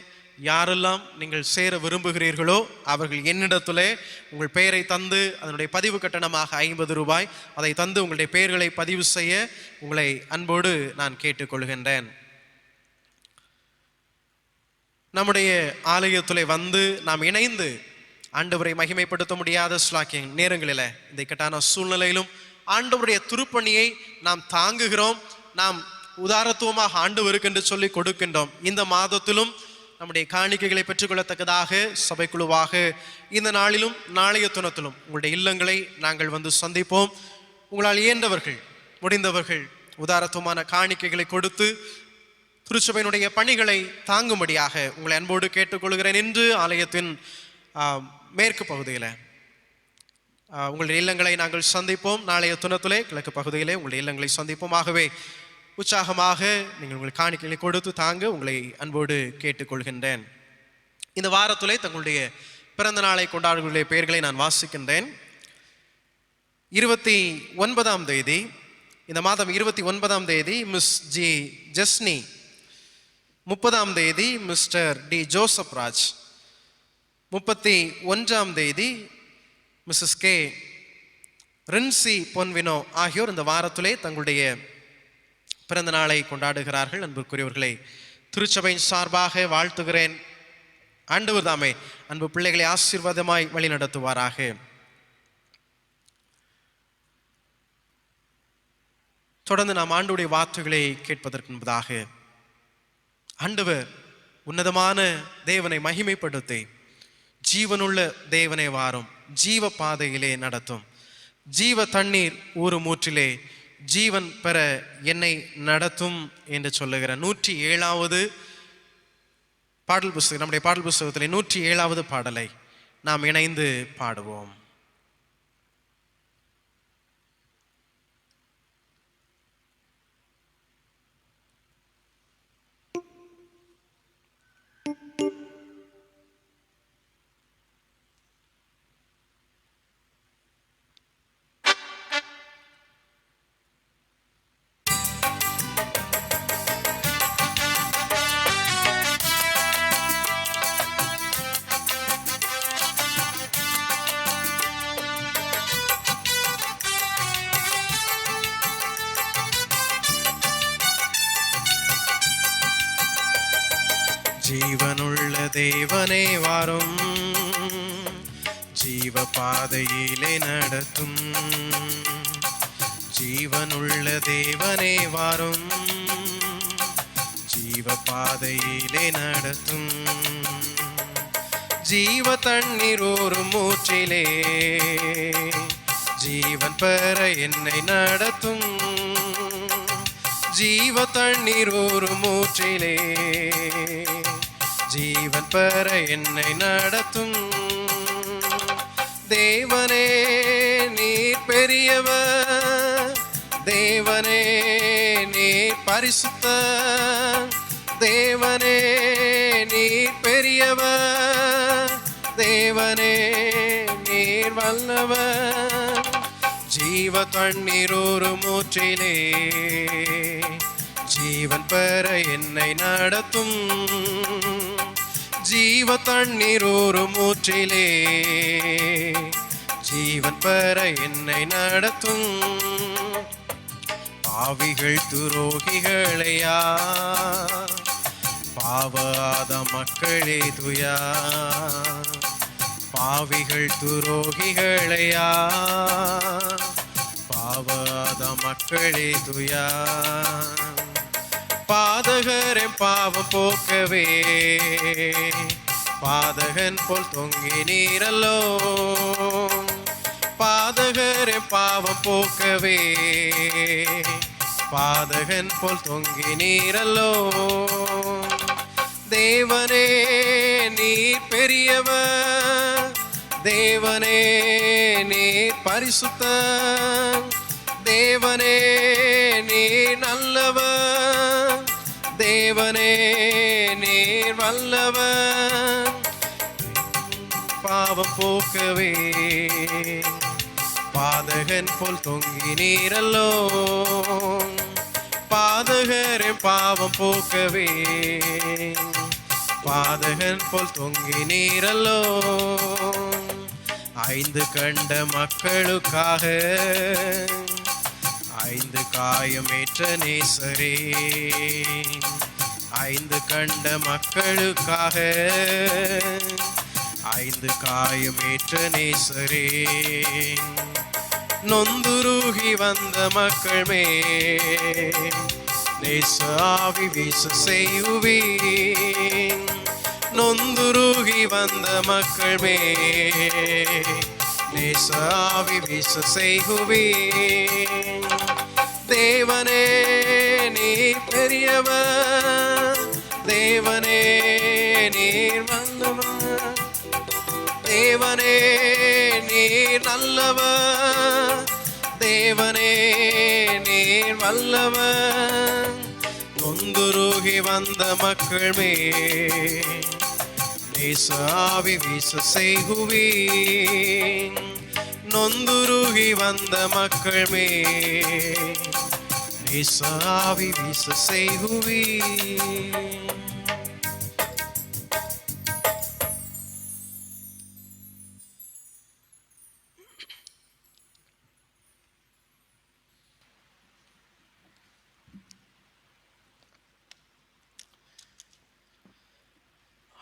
யாரெல்லாம் நீங்கள் சேர விரும்புகிறீர்களோ அவர்கள் என்னிடத்திலே உங்கள் பெயரை தந்து அதனுடைய பதிவு கட்டணமாக 50 ரூபாய் அதை தந்து உங்களுடைய பெயர்களை பதிவு செய்ய உங்களை அன்போடு நான் கேட்டுக்கொள்கின்றேன். நம்முடைய ஆலயத்திலே வந்து நாம் இணைந்து ஆண்டவரை மகிமைப்படுத்த முடியாத ஸ்லாக்கிய நேரங்களில், இந்த இக்கட்டான சூழ்நிலையிலும் ஆண்டவருடைய திருப்பணியை நாம் தாங்குகிறோம். நாம் உதாரத்துவமாக ஆண்டவருக்கு என்று சொல்லி கொடுக்கின்றோம். இந்த மாதத்திலும் நம்முடைய காணிக்கைகளை பெற்றுக்கொள்ளத்தக்கதாக சபைக்குழுவாக இந்த நாளிலும் நாளைய தினத்திலும் உங்களுடைய இல்லங்களை நாங்கள் வந்து சந்திப்போம். உங்களால் இயன்றவர்கள் முடிந்தவர்கள் உதாரத்துவமான காணிக்கைகளை கொடுத்து திருச்சபையினுடைய பணிகளை தாங்கும்படியாக உங்களை அன்போடு கேட்டுக்கொள்கிறேன். இன்று ஆலயத்தின் மேற்கு பகுதியில் உங்களுடைய இல்லங்களை நாங்கள் சந்திப்போம். நாளைய தினத்திலே கிழக்கு பகுதியிலே உங்களுடைய இல்லங்களை சந்திப்போம். ஆகவே உற்சாகமாக நீங்கள் உங்கள் காணிக்கைகளை கொடுத்து தாங்க உங்களை அன்போடு கேட்டுக்கொள்கின்றேன். இந்த வாரத்திலே தங்களுடைய பிறந்த நாளை கொண்டாடுகளுடைய பெயர்களை நான் வாசிக்கின்றேன். 29ஆம் தேதி, இந்த மாதம் 29ஆம் தேதி மிஸ் ஜி ஜஸ்னி, 30ஆம் தேதி மிஸ்டர் டி ஜோசப் ராஜ், 31ஆம் தேதி மிஸ்ஸஸ் கே ரின்சி பொன்வினோ ஆகியோர் இந்த வாரத்திலே தங்களுடைய பிறந்த நாளை கொண்டாடுகிறார்கள். அன்புக்குரியவர்களை திருச்சபையின் சார்பாக வாழ்த்துகிறேன். ஆண்டவர் தாமே அன்பு பிள்ளைகளை ஆசீர்வாதமாய் வழி நடத்துவாராக. தொடர்ந்து நாம் ஆண்டவருடைய வார்த்தைகளை கேட்பதற்கு முன்பதாக ஆண்டவர் உன்னதமான தேவனை மகிமைப்படுத்தி ஜீவனுள்ள தேவனை வாரும் ஜீவ பாதையிலே நடத்தும், ஜீவ தண்ணீர் ஊறும் ஊற்றிலே ஜீவன் பெற என்னை நடத்தும் என்று சொல்லுகிற 107வது பாடல் புஸ்தகம், நம்முடைய பாடல் புஸ்தகத்திலே 107வது பாடலை நாம் இணைந்து பாடுவோம். ஜீவனுள்ள தேவனே வாரும் ஜீவ பாதையிலே நடத்தும், ஜீவனுள்ள தேவனே வாரும் ஜீவ பாதையிலே நடத்தும், ஜீவ தண்ணீர் ஊறும் ஊற்றிலே ஜீவன் பெற என்னை நடத்தும், ஜீவ தண்ணீர் ஊறும் ஊற்றிலே ஜீவன் பெற என்னை நடத்தும். தேவனே நீர் பெரியவர், தேவனே நீர் பரிசுத்த, தேவனே நீர் பெரியவர், தேவனே நீர் வல்லவர், ஜீவ தண்ணீர் ஊறும் ஊற்றிலே ஜீவன் பெற என்னை நடத்தும், ஜீவ தண்ணீர் ஊறும் ஊற்றிலே ஜீவன் பெற என்னை நடத்தும். பாவிகள் துரோகிகளையா பாவாத மக்களே துயா, பாவிகள் துரோகிகளையா பாவாத மக்களே துயா, பாதகர் என் பாவம் போக்கவே பாதகன் போல் தொங்கி நீரல்லோ. பாதகர் என் பாவம் போக்கவே பாதகன் போல் தொங்கி நீரல்லோ. தேவனே நீர் பெரியவர், தேவனே நீர் பரிசுத்தர், தேவனே நீர் நல்லவர், தேவனே நீர் வல்லவர். பாவம் போக்கவே பாதகன் போல் தொங்கி நீரல்லோ. பாதகர் என் பாவம் போக்கவே பாதகன் போல் தொங்கி நீரல்லோ. ஐந்து கண்ட மக்களுக்காக ஐந்து காயமேற்ற நேசரே, ஐந்து கண்ட மக்களுக்காக ஐந்து காயமேற்ற நேசரே. நொந்துருகி வந்த மக்கள் மேல் நேச ஆவி வீச செய்யுவீர். நொந்துருகி வந்த மக்கள் மேல் நேச ஆவி வீச செய்யுவீர். தேவனே நீர் பெரியவர், தேவனே நீர் வல்லவர், தேவனே நீர் நல்லவர், தேவனே நீர் வல்லவர். நொந்துருகி வந்த மக்கள் மேல் நேச ஆவி வீச செய்குவீர். நொந்துருகி வந்த மக்கள் மேல் நேச ஆவி வீச செய்குவீர்.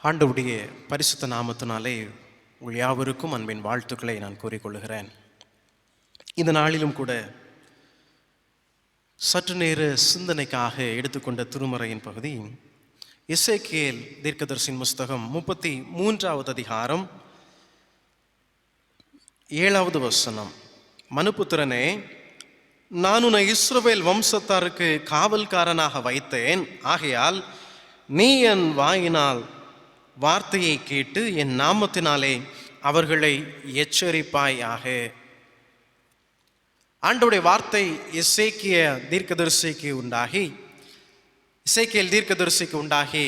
ஆண்டவருடைய பரிசுத்த நாமத்தினாலே உங்கள் யாவருக்கும் அன்பின் வாழ்த்துக்களை நான் கூறிக்கொள்கிறேன். இந்த நாளிலும் கூட சற்று நேர சிந்தனைக்காக எடுத்துக்கொண்ட திருமறையின் பகுதி எசேக்கியேல் தீர்க்கதரிசியின் புஸ்தகம் 33வது அதிகாரம் 7வது வசனம். மனுபுத்திரனே, நான் உன்னை இஸ்ரவேல் வம்சத்தாருக்கு காவல்காரனாக வைத்தேன். ஆகையால் நீ என் வாயினால் வார்த்தையை கேட்டு என் நாமத்தினாலே அவர்களை எச்சரிப்பாயாக. ஆண்டவருடைய வார்த்தை எசேக்கியேல் தீர்க்கதரிசிக்கு உண்டாகி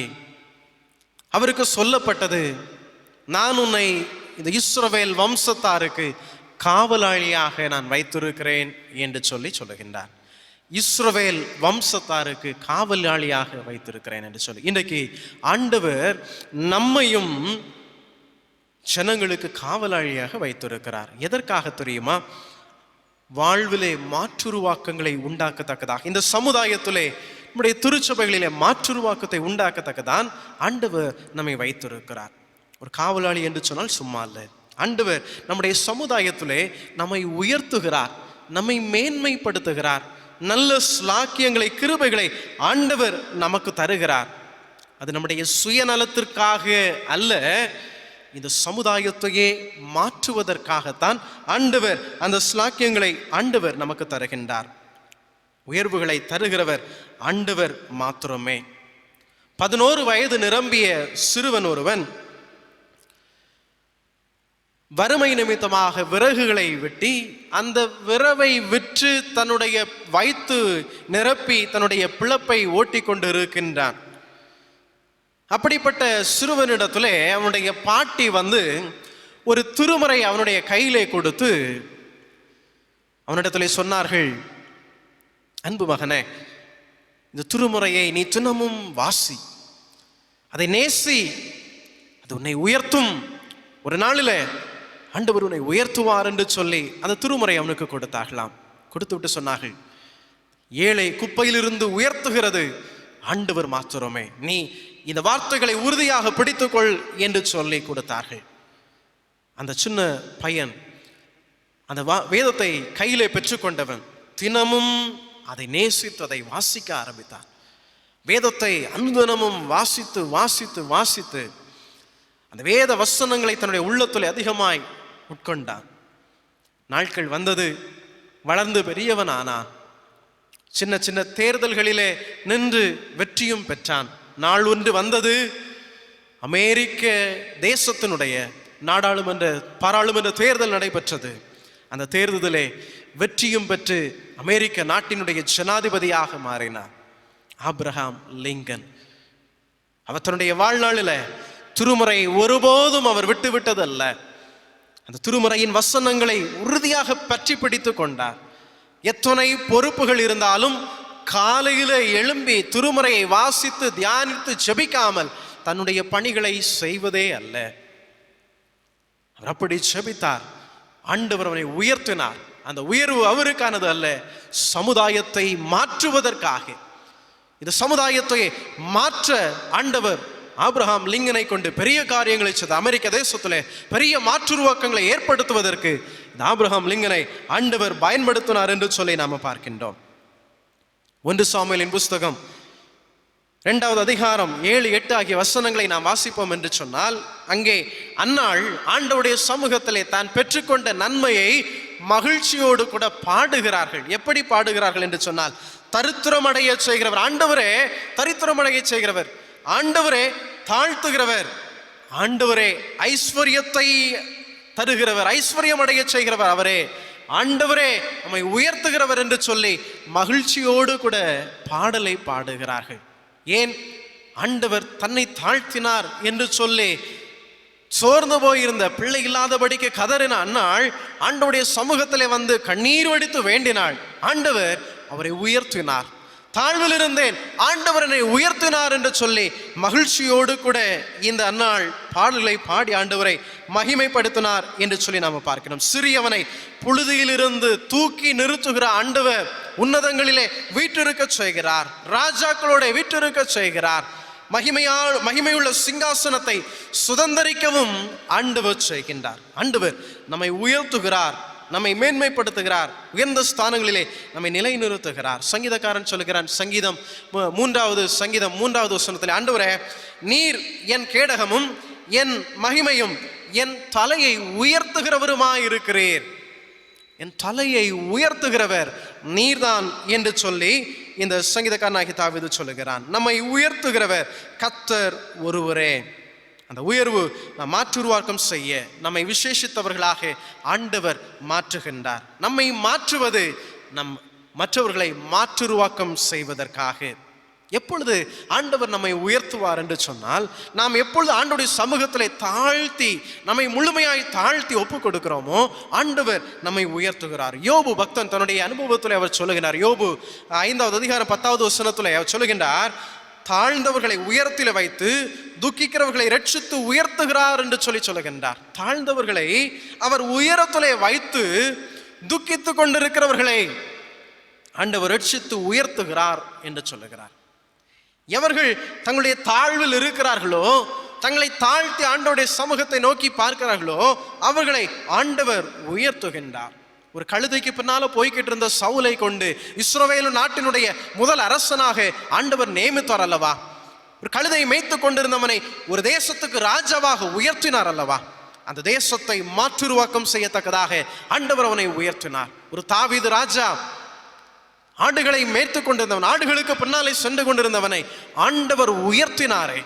அவருக்கு சொல்லப்பட்டது, நான் உன்னை இந்த இஸ்ரவேல் வம்சத்தாருக்கு காவலாளியாக நான் வைத்திருக்கிறேன் என்று சொல்லுகின்றார். இஸ்ரவேல் வம்சத்தாருக்கு காவலாளியாக வைத்திருக்கிறேன் என்று சொல்லி இன்றைக்கு ஆண்டவர் நம்மையும் ஜனங்களுக்கு காவலாளியாக வைத்திருக்கிறார். எதற்காக தெரியுமா? வாழ்விலே மாற்றுருவாக்கங்களை உண்டாக்கத்தக்கதாக, இந்த சமுதாயத்திலே நம்முடைய திருச்சபைகளிலே மாற்றுருவாக்கத்தை உண்டாக்கத்தக்கதான் ஆண்டவர் நம்மை வைத்திருக்கிறார். ஒரு காவலாளி என்று சொன்னால் சும்மா இல்லை. ஆண்டவர் நம்முடைய சமுதாயத்திலே நம்மை உயர்த்துகிறார், நம்மை மேன்மைப்படுத்துகிறார். நல்ல ஸ்லாக்கியங்களை, கிருபைகளை ஆண்டவர் நமக்கு தருகிறார். அது நம்முடைய சுயநலத்திற்காக அல்ல, இந்த சமுதாயத்தையே மாற்றுவதற்காகத்தான் ஆண்டவர் அந்த ஸ்லாக்கியங்களை ஆண்டவர் நமக்கு தருகின்றார். உயர்வுகளை தருகிறவர் ஆண்டவர் மாத்திரமே. 11 வயது நிரம்பிய சிறுவன் ஒருவன் வறுமை நிமித்தமாக விறகுகளை வெட்டி அந்த விறவை விற்று தன்னுடைய வயிற்று நிரப்பி தன்னுடைய பிழப்பை ஓட்டி கொண்டு இருக்கின்றான். அப்படிப்பட்ட சிறுவனிடத்திலே அவனுடைய பாட்டி ஒரு திருமறை அவனுடைய கையிலே கொடுத்து அவனிடத்திலே சொன்னார்கள், அன்பு மகனே, இந்த திருமுறையை நீ தினமும் வாசி, அதை நேசி, அது உன்னை உயர்த்தும். ஒரு நாளில் ஆண்டவர் உன்னை உயர்த்துவார் என்று சொல்லி அந்த திருமுறை அவனுக்கு கொடுத்தாகலாம். கொடுத்து விட்டு சொன்னார்கள், ஏழை குப்பையிலிருந்து உயர்த்துகிறது ஆண்டவர் மாத்திரமே, நீ இந்த வார்த்தைகளை உறுதியாக பிடித்துக்கொள் என்று சொல்லி கொடுத்தார்கள். அந்த சின்ன பையன் அந்த வேதத்தை கையிலே பெற்றுக்கொண்டவன் தினமும் அதை நேசித்து அதை வாசிக்க ஆரம்பித்தான். வேதத்தை அனுதினமும் வாசித்து வாசித்து வாசித்து அந்த வேத வசனங்களை தன்னுடைய உள்ளத்தில் அதிகமாய் உட்கொண்டான். நாட்கள் வந்தது, வளர்ந்து பெரியவன் ஆனான். சின்ன சின்ன தேர்தல்களிலே நின்று வெற்றியும் பெற்றான். நாள் ஒன்று வந்தது, அமெரிக்க தேசத்தினுடைய பாராளுமன்ற தேர்தல் நடைபெற்றது. அந்த தேர்தலிலே வெற்றியும் பெற்று அமெரிக்க நாட்டினுடைய ஜனாதிபதியாக மாறினார் ஆபிரகாம் லிங்கன். அவர் தன்னுடைய வாழ்நாளில் திருமுறை ஒருபோதும் அவர் விட்டுவிட்டதல்ல. அந்த திருமுறையின் வசனங்களை உறுதியாக பற்றி பிடித்து கொண்டார். எத்தனை பொறுப்புகள் இருந்தாலும் காலையில எழும்பி திருமுறையை வாசித்து தியானித்து ஜெபிக்காமல் தன்னுடைய பணிகளை செய்வதே அல்ல. அவர் அப்படி ஜெபித்தார். ஆண்டவர் அவரை உயர்த்தினார். அந்த உயர்வு அவருக்கானது அல்ல, சமுதாயத்தை மாற்றுவதற்காக. இந்த சமுதாயத்தை மாற்ற ஆண்டவர் ஆபிரகாம் லிங்கனை கொண்டு பெரிய காரியங்களை செய்த அமெரிக்க தேசத்தில் பெரிய மாற்றுருவாக்கங்களை ஏற்படுத்துவதற்கு இந்த ஆபிரகாம் லிங்கனை ஆண்டவர் பயன்படுத்தினார் என்று சொல்லி நாம் பார்க்கின்றோம். 1 சாமுவேலின் புஸ்தகம் 2வது அதிகாரம் 7-8 ஆகிய வசனங்களை நாம் வாசிப்போம் என்று சொன்னால், அங்கே அன்னாள் ஆண்டவருடைய சமூகத்திலே தான் பெற்றுக்கொண்ட நன்மையை மகிழ்ச்சியோடு கூட பாடுகிறார்கள். எப்படி பாடுகிறார்கள் என்று சொன்னால், தரித்திரமடைய செய்கிறவர் ஆண்டவரே, தரித்திரமடைய செய்கிறவர் ஆண்டவரே, தாழ்த்துகிறவர் ஆண்டவரே, ஐஸ்வர்யத்தை தருகிறவர், ஐஸ்வர்யம் அடைய செய்கிறவர் அவரே, ஆண்டவரே நம்மை உயர்த்துகிறவர் என்று சொல்லி மகிழ்ச்சியோடு கூட பாடலை பாடுகிறார்கள். ஏன்? ஆண்டவர் தன்னை தாழ்த்தினார் என்று சொல்லி சோர்ந்து போயிருந்த பிள்ளை இல்லாதபடிக்கு கதறின அன்னாள் ஆண்டவருடைய சமூகத்திலே வந்து கண்ணீர் வடித்து வேண்டினாள். ஆண்டவர் அவரை உயர்த்தினார். தாழ்வில் இருந்தேன், ஆண்டவர் என்னை உயர்த்தினார் என்று சொல்லி மகிழ்ச்சியோடு கூட இந்த அன்னாள் பாடல்களை பாடி ஆண்டவரை மகிமைப்படுத்தினார் என்று சொல்லி நாம் பார்க்கிறோம். சிறியவனை புழுதியிலிருந்து தூக்கி நிறுத்துகிற ஆண்டவர் உன்னதங்களிலே வீற்றிருக்க செய்கிறார், ராஜாக்களோட வீற்றிருக்க செய்கிறார். மகிமையுள்ள சிங்காசனத்தை சுதந்தரிக்கவும் ஆண்டவர் செய்கின்றார். ஆண்டவர் நம்மை உயர்த்துகிறார், நம்மை மேன்மைப்படுத்துகிறார், உயர்ந்த ஸ்தானங்களிலே நம்மை நிலைநிறுத்துகிறார். சங்கீதக்காரன் சொல்லுகிறான், சங்கீதம் 3வது வசனத்தில், ஆண்டவரே நீர் என் கேடகமும் என் மகிமையும் என் தலையை உயர்த்துகிறவருமாயிருக்கிறீர். என் தலையை உயர்த்துகிறவர் நீர்தான் என்று சொல்லி இந்த சங்கீதக்காரனாகிய தாவீது சொல்லுகிறான். நம்மை உயர்த்துகிறவர் கர்த்தர் ஒருவரே. அந்த உயர்வு நாம் மாற்றுருவாக்கம் செய்ய நம்மை விசேஷித்தவர்களாக ஆண்டவர் மாற்றுகின்றார். நம்மை மாற்றுவது மற்றவர்களை மாற்றுருவாக்கம் செய்வதற்காக. எப்பொழுது ஆண்டவர் நம்மை உயர்த்துவார் என்று சொன்னால், நாம் எப்பொழுது ஆண்டவருடைய சமூகத்திலே தாழ்த்தி நம்மை முழுமையாய் தாழ்த்தி ஒப்பு கொடுக்கிறோமோ ஆண்டவர் நம்மை உயர்த்துகிறார். யோபு பக்தன் தன்னுடைய அனுபவத்தில் அவர் சொல்லுகிறார். யோபு 5வது அதிகாரம் 10வது வசனத்தில் அவர் சொல்லுகின்றார், தாழ்ந்தவர்களை உயரத்தில் வைத்து துக்கிக்கிறவர்களை ரட்சித்து உயர்த்துகிறார் என்று சொல்லுகின்றார். தாழ்ந்தவர்களை அவர் உயரத்திலே வைத்து துக்கித்து கொண்டிருக்கிறவர்களை ஆண்டவர் ரட்சித்து உயர்த்துகிறார் என்று சொல்லுகிறார். எவர்கள் தங்களுடைய தாழ்வில் இருக்கிறார்களோ, தங்களை தாழ்த்தி ஆண்டவருடைய சமூகத்தை நோக்கி பார்க்கிறார்களோ அவர்களை ஆண்டவர் உயர்த்துகின்றார். ஒரு கழுதைக்கு பின்னால போய்கிட்டு இருந்த சவுலை கொண்டு இஸ்ரவேல் நாட்டினுடைய முதல் அரசனாக ஆண்டவர் நியமித்தார் அல்லவா? ஒரு கழுதை மேய்த்து கொண்டிருந்தவனை ஒரு தேசத்துக்கு ராஜாவாக உயர்த்தினார் அல்லவா? அந்த தேசத்தை மாற்றுருவாக்கம் செய்யத்தக்கதாக ஆண்டவர் அவனை உயர்த்தினார். ஒரு தாவீது ராஜா ஆடுகளை மேய்த்து கொண்டிருந்தவன், ஆடுகளுக்கு பின்னாலே சென்று கொண்டிருந்தவனை ஆண்டவர் உயர்த்தினாரே.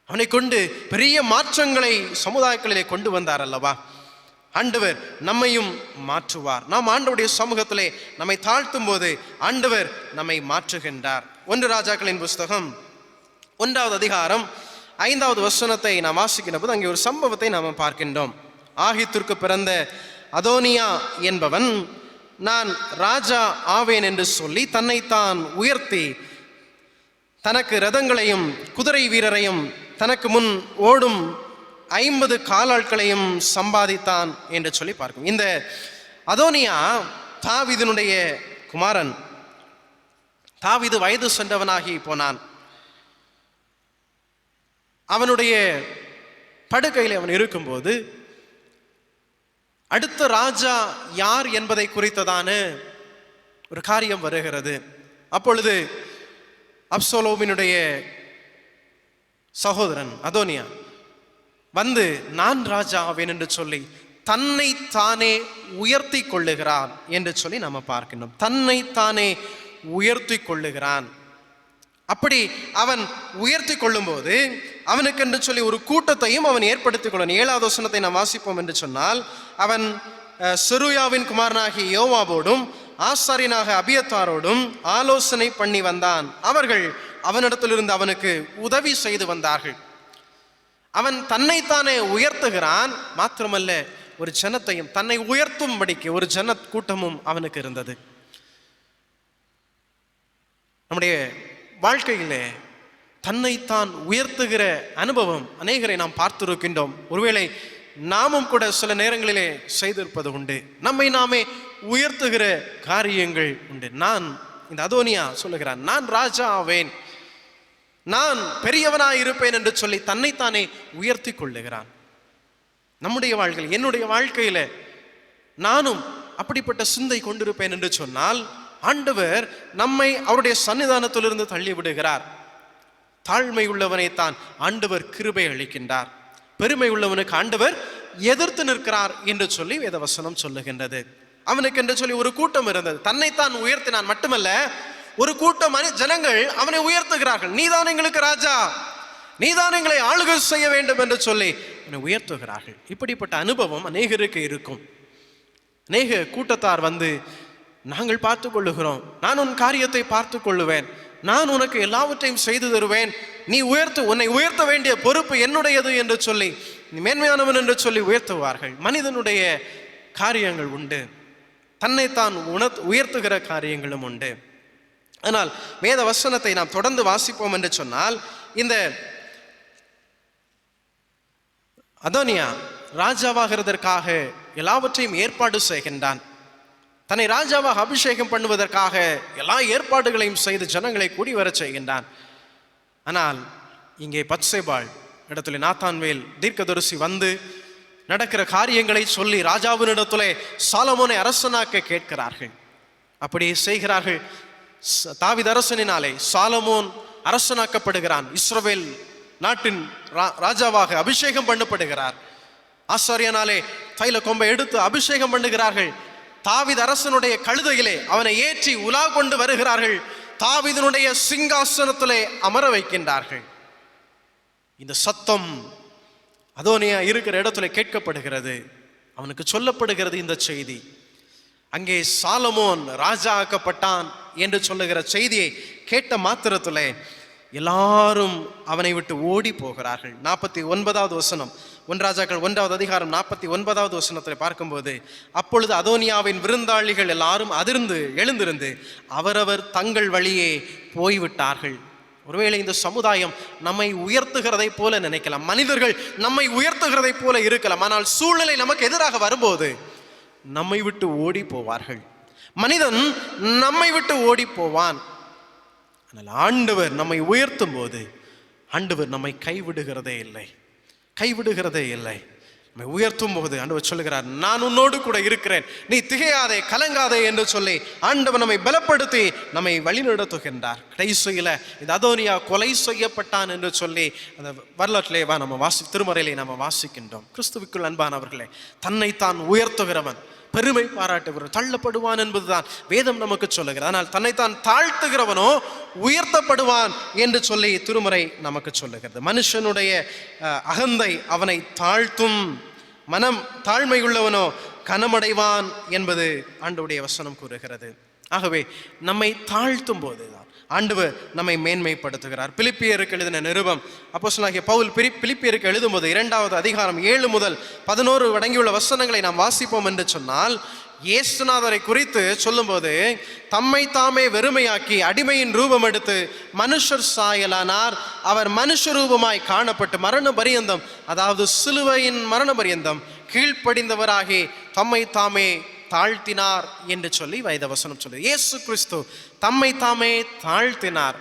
அவனை கொண்டு பெரிய மாற்றங்களை சமுதாயங்களிலே கொண்டு வந்தார் அல்லவா? ஆண்டவர் நம்மையும் மாற்றுவார். நாம் ஆண்டவருடைய சமூகத்திலே நம்மை தாழ்த்தும் போது ஆண்டவர் நம்மை மாற்றுகின்றார். 1 ராஜாக்களின் புஸ்தகம் 1வது அதிகாரம் 5வது வசனத்தை நாம் வாசிக்கின்ற போது அங்கே ஒரு சம்பவத்தை நாம் பார்க்கின்றோம். ஆகித்திற்கு பிறந்த அதோனியா என்பவன் நான் ராஜா ஆவேன் என்று சொல்லி தன்னைத்தான் உயர்த்தி தனக்கு ரதங்களையும் குதிரை வீரரையும் தனக்கு முன் ஓடும் 50 காலாட்களையும் சம்பாதித்தான் என்று சொல்லி பார்க்கும். இந்த அதோனியா தாவீதினுடைய குமாரன். தாவீது வயது சென்றவனாகி போனான். அவனுடைய படுக்கையில் அவன் இருக்கும்போது அடுத்த ராஜா யார் என்பதை குறித்ததான ஒரு காரியம் வருகிறது. அப்பொழுது அப்சலோமினுடைய சகோதரன் அதோனியா வந்து நான் ராஜா ஆவேன் என்று சொல்லி தன்னை தானே உயர்த்தி கொள்ளுகிறான் என்று சொல்லி நம்ம பார்க்கணும். தன்னை தானே உயர்த்தி கொள்ளுகிறான். அப்படி அவன் உயர்த்தி கொள்ளும் போது அவனுக்கு என்று சொல்லி ஒரு கூட்டத்தையும் அவன் ஏற்படுத்திக் கொள்ளும். 7வது வசனத்தை நாம் வாசிப்போம் என்று சொன்னால், அவன் செருயாவின் குமாரனாகிய யோவாபோடும் ஆசாரியனாக அபியத்தாரோடும் ஆலோசனை பண்ணி வந்தான். அவர்கள் அவனிடத்திலிருந்து அவனுக்கு உதவி செய்து வந்தார்கள். அவன் தன்னைத்தானே உயர்த்துகிறான். மாத்திரமல்ல, ஒரு ஜனத்தையும் தன்னை உயர்த்தும்படிக்கு ஒரு ஜன கூட்டமும் அவனுக்கு இருந்தது. நம்முடைய வாழ்க்கையிலே தன்னைத்தான் உயர்த்துகிற அனுபவம் அநேகரை நாம் பார்த்திருக்கின்றோம். ஒருவேளை நாமும் கூட சில நேரங்களிலே செய்திருப்பது உண்டு. நம்மை நாமே உயர்த்துகிற காரியங்கள் உண்டு. நான் இந்த அதோனியா சொல்லுகிறான், நான் ராஜா ஆவேன், நான் பெரியவனாய் இருப்பேன் என்று சொல்லி தன்னைத்தானே உயர்த்தி கொள்ளுகிறான். நம்முடைய வாழ்க்கையில், என்னுடைய வாழ்க்கையில நானும் அப்படிப்பட்ட சிந்தை கொண்டிருப்பேன் என்று சொன்னால், ஆண்டவர் நம்மை அவருடைய சன்னிதானத்திலிருந்து தள்ளி விடுகிறார். தாழ்மை உள்ளவனைத்தான் ஆண்டவர் கிருபை அளிக்கின்றார், பெருமை உள்ளவனுக்கு ஆண்டவர் எதிர்த்து நிற்கிறார் என்று சொல்லி வேதவசனம் சொல்லுகின்றது. அவனுக்கு என்று சொல்லி ஒரு கூட்டம் இருந்தது. தன்னைத்தான் உயர்த்தினான் மட்டுமல்ல, ஒரு கூட்டம் ஜனங்கள் அவனை உயர்த்துகிறார்கள். நீதான் எங்களுக்கு ராஜா, நீதான் எங்களை ஆளுகை செய்ய வேண்டும் என்று சொல்லி அவனை உயர்த்துகிறார்கள். இப்படிப்பட்ட அனுபவம் அநேகருக்கு இருக்கும். அநேக கூட்டத்தார் வந்து, நாங்கள் பார்த்து கொள்ளுகிறோம், நான் உன் காரியத்தை பார்த்து கொள்ளுவேன், நான் உனக்கு எல்லாவற்றையும் செய்து தருவேன், நீ உன்னை உயர்த்த வேண்டிய பொறுப்பு என்னுடையது என்று சொல்லி, நீ மேன்மையானவன் என்று சொல்லி உயர்த்துவார்கள். மனிதனுடைய காரியங்கள் உண்டு, தன்னைத்தான் உயர்த்துகிற காரியங்களும் உண்டு. ஆனால் வேத வசனத்தை நாம் தொடர்ந்து வாசிப்போம் என்று சொன்னால், இந்த அதோனியா ராஜாவாகிறதற்காக எல்லாவற்றையும் ஏற்பாடு செய்கின்றான். தன்னை ராஜாவாக அபிஷேகம் பண்ணுவதற்காக எல்லா ஏற்பாடுகளையும் செய்து ஜனங்களை கூடி வர செய்கின்றான். ஆனால் இங்கே பத்சேபாள் இடத்துல நாத்தான்வேல் தீர்க்கதரிசி வந்து நடக்கிற காரியங்களை சொல்லி ராஜாவினிடத்திலே சாலமோனை அரசனாக்க கேட்கிறார்கள். அப்படியே செய்கிறார்கள். தாவீது அரசனினாலே சாலமோன் அரசனாக்கப்படுகிறான். இஸ்ரவேல் நாட்டின் ராஜாவாக அபிஷேகம் பண்ணப்படுகிறார். ஆசாரியனாலே தைல கொம்பை எடுத்து அபிஷேகம் பண்ணுகிறார்கள். தாவீது அரசனுடைய கழுதையிலே அவனை ஏற்றி உலா கொண்டு வருகிறார்கள். தாவீதினுடைய சிங்காசனத்திலே அமர வைக்கின்றார்கள். இந்த சத்தம் அதோனியா இருக்கிற இடத்துல கேட்கப்படுகிறது. அவனுக்கு சொல்லப்படுகிறது இந்த செய்தி. அங்கே சாலமோன் ராஜா ஆக்கப்பட்டான் என்று சொல்லுகிற செய்தியை கேட்ட மாத்திரத்திலே எல்லாரும் அவனை விட்டு ஓடி போகிறார்கள். 49வது வசனம், 1 ராஜாக்கள் 1வது அதிகாரம் 49வது வசனத்தை பார்க்கும்போது, அப்பொழுது அதோனியாவின் விருந்தாளிகள் எல்லாரும் அதிர்ந்து எழுந்திருந்து அவரவர் தங்கள் வழியே போய்விட்டார்கள். ஒருவேளை இந்த சமுதாயம் நம்மை உயர்த்துகிறதை போல நினைக்கலாம், மனிதர்கள் நம்மை உயர்த்துகிறதை போல இருக்கலாம். ஆனால் சூழ்நிலை நமக்கு எதிராக வரும்போது நம்மை விட்டு ஓடி போவார்கள். மனிதன் நம்மை விட்டு ஓடி போவான். ஆனால் ஆண்டவர் நம்மை உயர்த்தும் போது ஆண்டவர் நம்மை கைவிடுகிறதே இல்லை, கைவிடுகிறதே இல்லை. நம்மை உயர்த்தும் போது ஆண்டவர் சொல்லுகிறார், நான் உன்னோடு கூட இருக்கிறேன், நீ திகையாதே, கலங்காதே என்று சொல்லி ஆண்டவர் நம்மை பலப்படுத்தி நம்மை வழிநடத்துகின்றார். கடைசியில இந்த அதோனியா கொலை செய்யப்பட்டான் என்று சொல்லி அந்த வரலாற்றிலே நம்ம திருமறையிலே நம்ம வாசிக்கின்றோம். கிறிஸ்துவுக்குள் அன்பானவர்களே, தன்னைத்தான் உயர்த்துகிறவன் பெருமை பாராட்டுகிறவன் தள்ளப்படுவான் என்பதுதான் வேதம் நமக்கு சொல்லுகிறது. ஆனால் தன்னைத்தான் தாழ்த்துகிறவனோ உயர்த்தப்படுவான் என்று சொல்லி திருமறை நமக்கு சொல்லுகிறது. மனுஷனுடைய அகந்தை அவனை தாழ்த்தும், மனம் தாழ்மையுள்ளவனோ கனமடைவான் என்பது ஆண்டவருடைய வசனம் கூறுகிறது. ஆகவே நம்மை தாழ்த்தும் போதுதான் ஆண்டவர் நம்மை மேன்மைப்படுத்துகிறார். பிலிப்பியருக்கு எழுதின நிருபம் அப்போஸ்தலனாகிய பவுல் பிலிப்பியருக்கு எழுதும்போது 2வது அதிகாரம் 7 முதல் 11 அடங்கியுள்ள வசனங்களை நாம் வாசிப்போம் என்று சொன்னால், இயேசுநாதரை குறித்து சொல்லும்போது, தம்மை தாமே வெறுமையாக்கி அடிமையின் ரூபம் எடுத்து மனுஷர் சாயலானார். அவர் மனுஷ ரூபமாய் காணப்பட்டு மரண பரியந்தம், அதாவது சிலுவையின் மரண பரியந்தம் கீழ்ப்படிந்தவராகி தம்மை தாமே தாழ்த்தினார் என்று சொல்லி வேதவசனம் சொல்லுது. இயேசு கிறிஸ்து தம்மை தாமே தாழ்த்தினார்.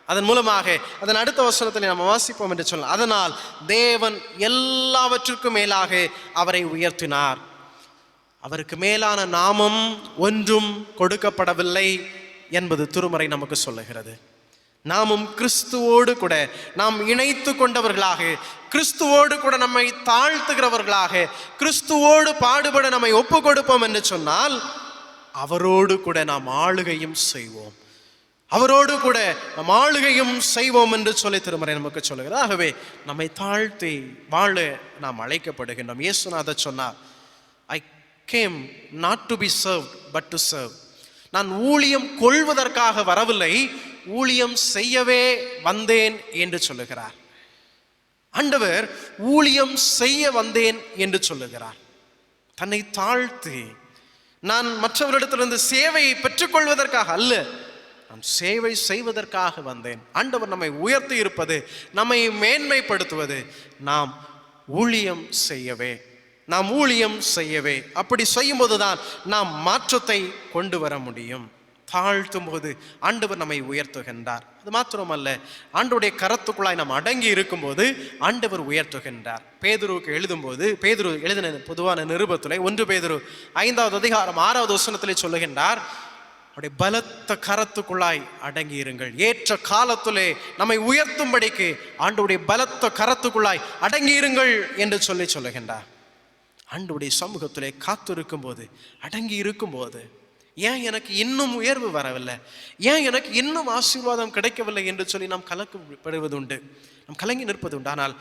அதன் மூலமாக அதன் அடுத்த வசனத்தில் நாம் வாசிப்போம் என்று சொல்லலாம், அதனால் தேவன் எல்லாவற்றிற்கும் மேலாக அவரை உயர்த்தினார். அவருக்கு மேலான நாமம் ஒன்றும் கொடுக்கப்படவில்லை என்பது திருமறை நமக்கு சொல்லுகிறது. நாமும் கிறிஸ்துவோடு கூட நாம் இணைத்து கொண்டவர்களாக, கிறிஸ்துவோடு கூட நம்மை தாழ்த்துகிறவர்களாக, கிறிஸ்துவோடு பாடுபட நம்மை ஒப்பு கொடுப்போம் என்று சொன்னால் அவரோடு கூட நாம் ஆளுகையும் செய்வோம், அவரோடு கூட நாம் ஆளுகையும் செய்வோம் என்று சொல்லி திருமறை நமக்கு சொல்லுகிறது. ஆகவே நம்மை தாழ்த்தி வாழ நாம் அழைக்கப்படுகின்றோம். இயேசுநாதர் சொன்னார், I came not to be served but to serve. நான் ஊழியம் கொள்வதற்காக வரவில்லை, ஊழியம் செய்யவே வந்தேன் என்று சொல்லுகிறார். ஆண்டவர் ஊழியம் செய்ய வந்தேன் என்று சொல்லுகிறார். தன்னை தாழ்த்தி, நான் மற்றவரிடத்திலிருந்து சேவையை பெற்றுக்கொள்வதற்காக அல்ல, நான் சேவை செய்வதற்காக வந்தேன். ஆண்டவர் நம்மை உயர்த்தி இருப்பது, நம்மை மேன்மைப்படுத்துவது நாம் ஊழியம் செய்யவே, நாம் ஊழியம் செய்யவே. அப்படி செய்யும்போது தான் நாம் மாற்றத்தை கொண்டு வர முடியும். தாழ்த்தும் போது ஆண்டவர் நம்மை உயர்த்துகின்றார். அது மாத்திரமல்ல, ஆண்டவருடைய கரத்துக்குள்ளாய் நாம் அடங்கி இருக்கும்போது ஆண்டவர் உயர்த்துகின்றார். பேதுருவுக்கு எழுதும்போது, பேதுரு எழுதின பொதுவான நிருபத்திலே 1 பேதுரு 5வது அதிகாரம் 6வது வசனத்திலே சொல்லுகின்றார், அவருடைய பலத்த கரத்துக்குள்ளாய் அடங்கி இருங்கள். ஏற்ற காலத்திலே நம்மை உயர்த்தும்படிக்கு ஆண்டவருடைய பலத்த கரத்துக்குள்ளாய் அடங்கி இருங்கள் என்று சொல்லுகின்றார். ஆண்டவருடைய சமூகத்திலே காத்திருக்கும் போது, அடங்கி இருக்கும்போது, ஏன் எனக்கு இன்னும் உயர்வு வரவில்லை, ஏன் எனக்கு இன்னும் ஆசீர்வாதம் கிடைக்கவில்லை என்று சொல்லி நாம் கலக்கப்படுவதுண்டு, நாம் கலங்கி நிற்பதுண்டு. ஆனால்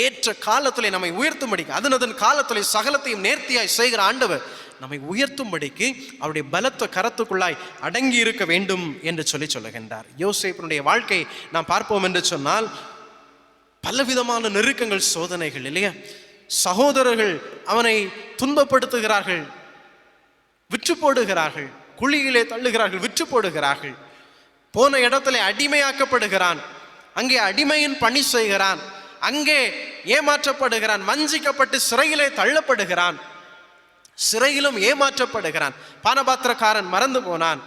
ஏற்ற காலத்திலே நம்மை உயர்த்தும்படிக்கு, அதன் காலத்திலே சகலத்தையும் நேர்த்தியாய் செய்கிற ஆண்டவர் நம்மை உயர்த்தும்படிக்கு அவருடைய பலத்த கரத்துக்குள்ளாய் அடங்கி இருக்க வேண்டும் என்று சொல்லுகின்றார். யோசேப்பினுடைய வாழ்க்கை நாம் பார்ப்போம் என்று சொன்னால், பலவிதமான நெருக்கங்கள், சோதனைகள் இல்லையா. சகோதரர்கள் அவனை துன்பப்படுத்துகிறார்கள், விற்று போடுகிறார்கள், குழியிலே தள்ளுகிறார்கள், விற்று போடுகிறார்கள். போன இடத்துல அடிமையாக்கப்படுகிறான், அங்கே அடிமையின் பணி செய்கிறான், அங்கே ஏமாற்றப்படுகிறான், வஞ்சிக்கப்பட்டு சிறையிலே தள்ளப்படுகிறான், சிறையிலும் ஏமாற்றப்படுகிறான், பானபாத்திரக்காரன் மறந்து போனான்.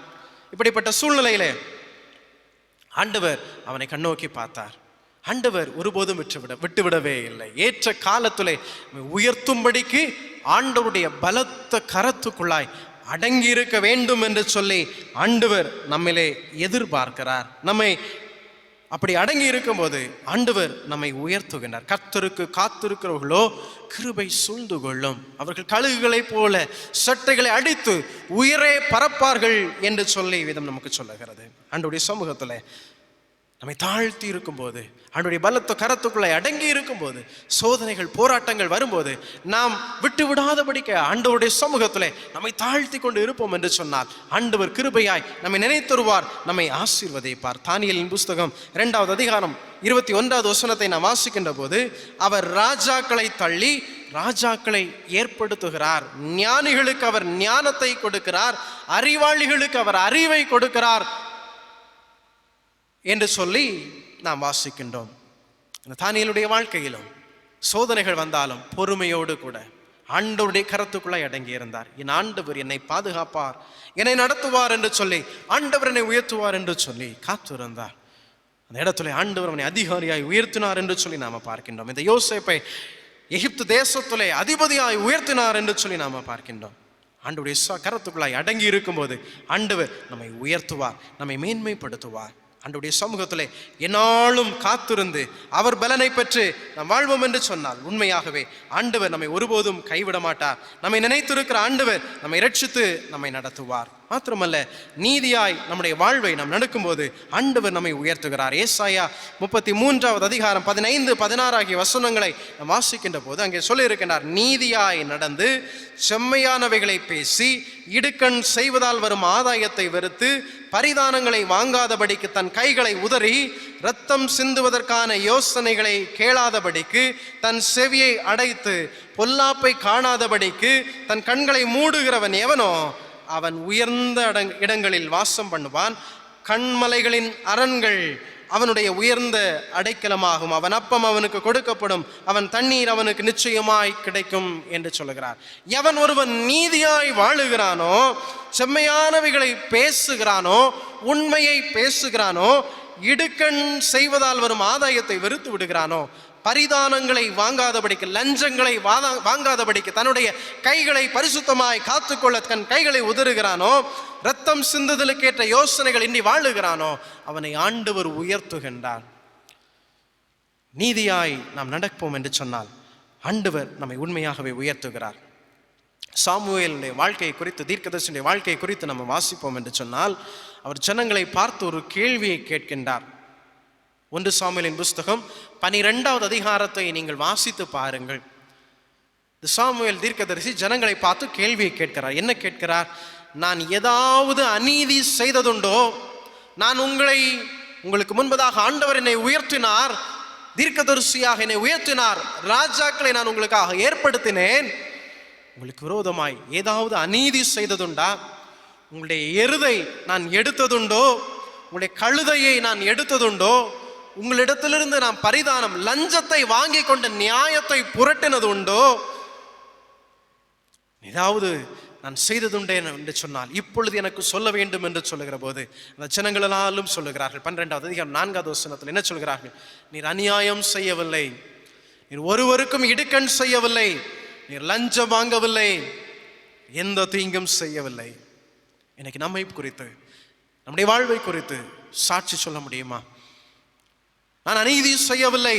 இப்படிப்பட்ட சூழ்நிலையிலே ஆண்டவர் அவனை கண்ணோக்கி பார்த்தார். ஆண்டவர் ஒருபோதும் விட்டுவிடவே இல்லை. ஏற்ற காலத்திலே உயர்த்தும்படிக்கு ஆண்டவருடைய பலத்த கரத்துக்குள்ளாய் அடங்கி இருக்க வேண்டும் என்று சொல்லி ஆண்டவர் நம்மிலே எதிர்பார்க்கிறார். நம்மை அப்படி அடங்கி இருக்கும்போது ஆண்டவர் நம்மை உயர்த்துகின்றார். கர்த்தருக்கு காத்திருக்கிறவர்களோ கிருபை சூழ்ந்து கொள்ளும், அவர்கள் கழுகுகளைப் போல சட்டைகளை அடித்து உயரே பறப்பார்கள் என்று சொல்லி விதம் நமக்கு சொல்லுகிறது. ஆண்டவருடைய சமூகத்தில் நம்மை தாழ்த்தி இருக்கும்போது, அவனுடைய பலத்த கரத்துக்குள்ளே அடங்கி இருக்கும்போது, சோதனைகள் போராட்டங்கள் வரும்போது நாம் விட்டு விடாதபடிக்க ஆண்டவருடைய சமூகத்திலே நம்மை தாழ்த்தி கொண்டு இருப்போம் என்று சொன்னால் ஆண்டவர் கிருபையாய் நம்மை நினைத்தருவார், நம்மை ஆசீர்வதிப்பார். தானியேலின் புஸ்தகம் 2வது அதிகாரம் 21வது வசனத்தை நாம் வாசிக்கின்ற போது, அவர் ராஜாக்களை தள்ளி ராஜாக்களை ஏற்படுத்துகிறார், ஞானிகளுக்கு அவர் ஞானத்தை கொடுக்கிறார், அறிவாளிகளுக்கு அவர் அறிவை கொடுக்கிறார் என்று சொல்லி நாம் வாசிக்கின்றோம். இந்த தானியேலுடைய வாழ்க்கையிலும் சோதனைகள் வந்தாலும் பொறுமையோடு கூட ஆண்டவருடைய கரத்துக்குள்ளே அடங்கி இருந்தார். என் ஆண்டவர் என்னை பாதுகாப்பார், என்னை நடத்துவார் என்று சொல்லி, ஆண்டவர் என்னை உயர்த்துவார் என்று சொல்லி காத்திருந்தார். அந்த இடத்துல ஆண்டவர் அவனை அதிகாரியாய் உயர்த்தினார் என்று சொல்லி நாம பார்க்கின்றோம். இந்த யோசேப்பை எகிப்து தேசத்திலே அதிபதியாய் உயர்த்தினார் என்று சொல்லி நாம பார்க்கின்றோம். ஆண்டவருடைய கரத்துக்குள்ளாய் அடங்கி இருக்கும்போது ஆண்டவர் நம்மை உயர்த்துவார், நம்மை மேன்மைப்படுத்துவார். ஆண்டவருடைய சமூகத்திலே என்னாலும் காத்திருந்து அவர் பலனை பெற்று நாம் வாழ்வோம் என்று சொன்னால் உண்மையாகவே ஆண்டவர் நம்மை ஒருபோதும் கைவிட மாட்டார். நம்மை நினைத்திருக்கிற ஆண்டவர் நம்மை இரட்சித்து நம்மை நடத்துவார். மாத்திரமல்ல, நீதியாய் நம்முடைய வாழ்வை நாம் நடக்கும்போது ஆண்டவர் நம்மை உயர்த்துகிறார். ஏசாயா 33வது அதிகாரம் 15, 16 ஆகிய வசனங்களை நாம் வாசிக்கின்ற போது அங்கே சொல்லியிருக்கின்றார், நீதியாய் நடந்து செம்மையானவைகளை பேசி இடுக்கண் செய்வதால் வரும் ஆதாயத்தை வெறுத்து பரிதானங்களை வாங்காதபடிக்கு தன் கைகளை உதறி இரத்தம் சிந்துவதற்கான யோசனைகளை கேளாதபடிக்கு தன் செவியை அடைத்து பொல்லாப்பை காணாதபடிக்கு தன் கண்களை மூடுகிறவன் எவனோ அவன் உயர்ந்த இடங்களில் வாசம் பண்ணுவான், கண்மலைகளின் அரண்கள் அவனுடைய உயர்ந்த அடைக்கலமாகும், அவன் அப்பம் அவனுக்கு கொடுக்கப்படும், அவன் தண்ணீர் அவனுக்கு நிச்சயமாய் கிடைக்கும் என்று சொல்லுகிறார். எவன் ஒருவன் நீதியாய் வாழுகிறானோ, செம்மையானவைகளை பேசுகிறானோ, உண்மையை பேசுகிறானோ, இடுக்கண் செய்வதால் வரும் ஆதாயத்தை வெறுத்து விடுகிறானோ, பரிதானங்களை வாங்காதபடிக்கு, லஞ்சங்களை வாங்காதபடிக்கு தன்னுடைய கைகளை பரிசுத்தமாய் காத்துக்கொள்ள தன் கைகளை உதறுகிறானோ, இரத்தம் சிந்துதலுக்கேற்ற யோசனைகள் இன்றி வாழுகிறானோ, அவனை ஆண்டவர் உயர்த்துகின்றார். நீதியாய் நாம் நடப்போம் என்று சொன்னால் ஆண்டவர் நம்மை உண்மையாகவே உயர்த்துகிறார். சாமுவேலுடைய வாழ்க்கையை குறித்து, தீர்க்கதரிசியுடைய வாழ்க்கையை குறித்து நம்ம வாசிப்போம் என்று சொன்னால், அவர் ஜனங்களை பார்த்து ஒரு கேள்வியை கேட்கின்றார். 1 சாமுவேலின் புஸ்தகம் 12வது அதிகாரத்தை நீங்கள் வாசித்து பாருங்கள். சாமுவேல் தீர்க்கதரிசி ஜனங்களை பார்த்து கேள்வியை கேட்கிறார். என்ன கேட்கிறார்? நான் ஏதாவது அநீதி செய்ததுண்டோ? நான் உங்களுக்கு முன்பதாக ஆண்டவர் என்னை உயர்த்தினார், தீர்க்கதரிசியாக என்னை உயர்த்தினார், ராஜாக்களை நான் உங்களுக்காக ஏற்படுத்தினேன். உங்களுக்கு விரோதமாய் ஏதாவது அநீதி செய்ததுண்டா? உங்களுடைய எருதை நான் எடுத்ததுண்டோ? உங்களுடைய கழுதையை நான் எடுத்ததுண்டோ? உங்களிடத்திலிருந்து நான் பரிதானம், லஞ்சத்தை வாங்கி கொண்ட நியாயத்தை புரட்டினது உண்டோ? ஏதாவது நான் செய்ததுண்டேன் என்று சொன்னால் இப்பொழுது எனக்கு சொல்ல வேண்டும் என்று சொல்லுகிற போது அந்த ஜனங்களெல்லாம் சொல்லுகிறார்கள். 12வது அதிகாரம் 4வது வசனத்தில் என்ன சொல்கிறார்கள்? நீர் அநியாயம் செய்யவில்லை, நீர் ஒருவருக்கும் இடுக்கண் செய்யவில்லை, நீர் லஞ்சம் வாங்கவில்லை, எந்த தீங்கும் செய்யவில்லை. இன்னைக்கு நம்மை குறித்து, நம்முடைய வாழ்வை குறித்து சாட்சி சொல்ல முடியுமா? நான் அநீதி செய்யவில்லை,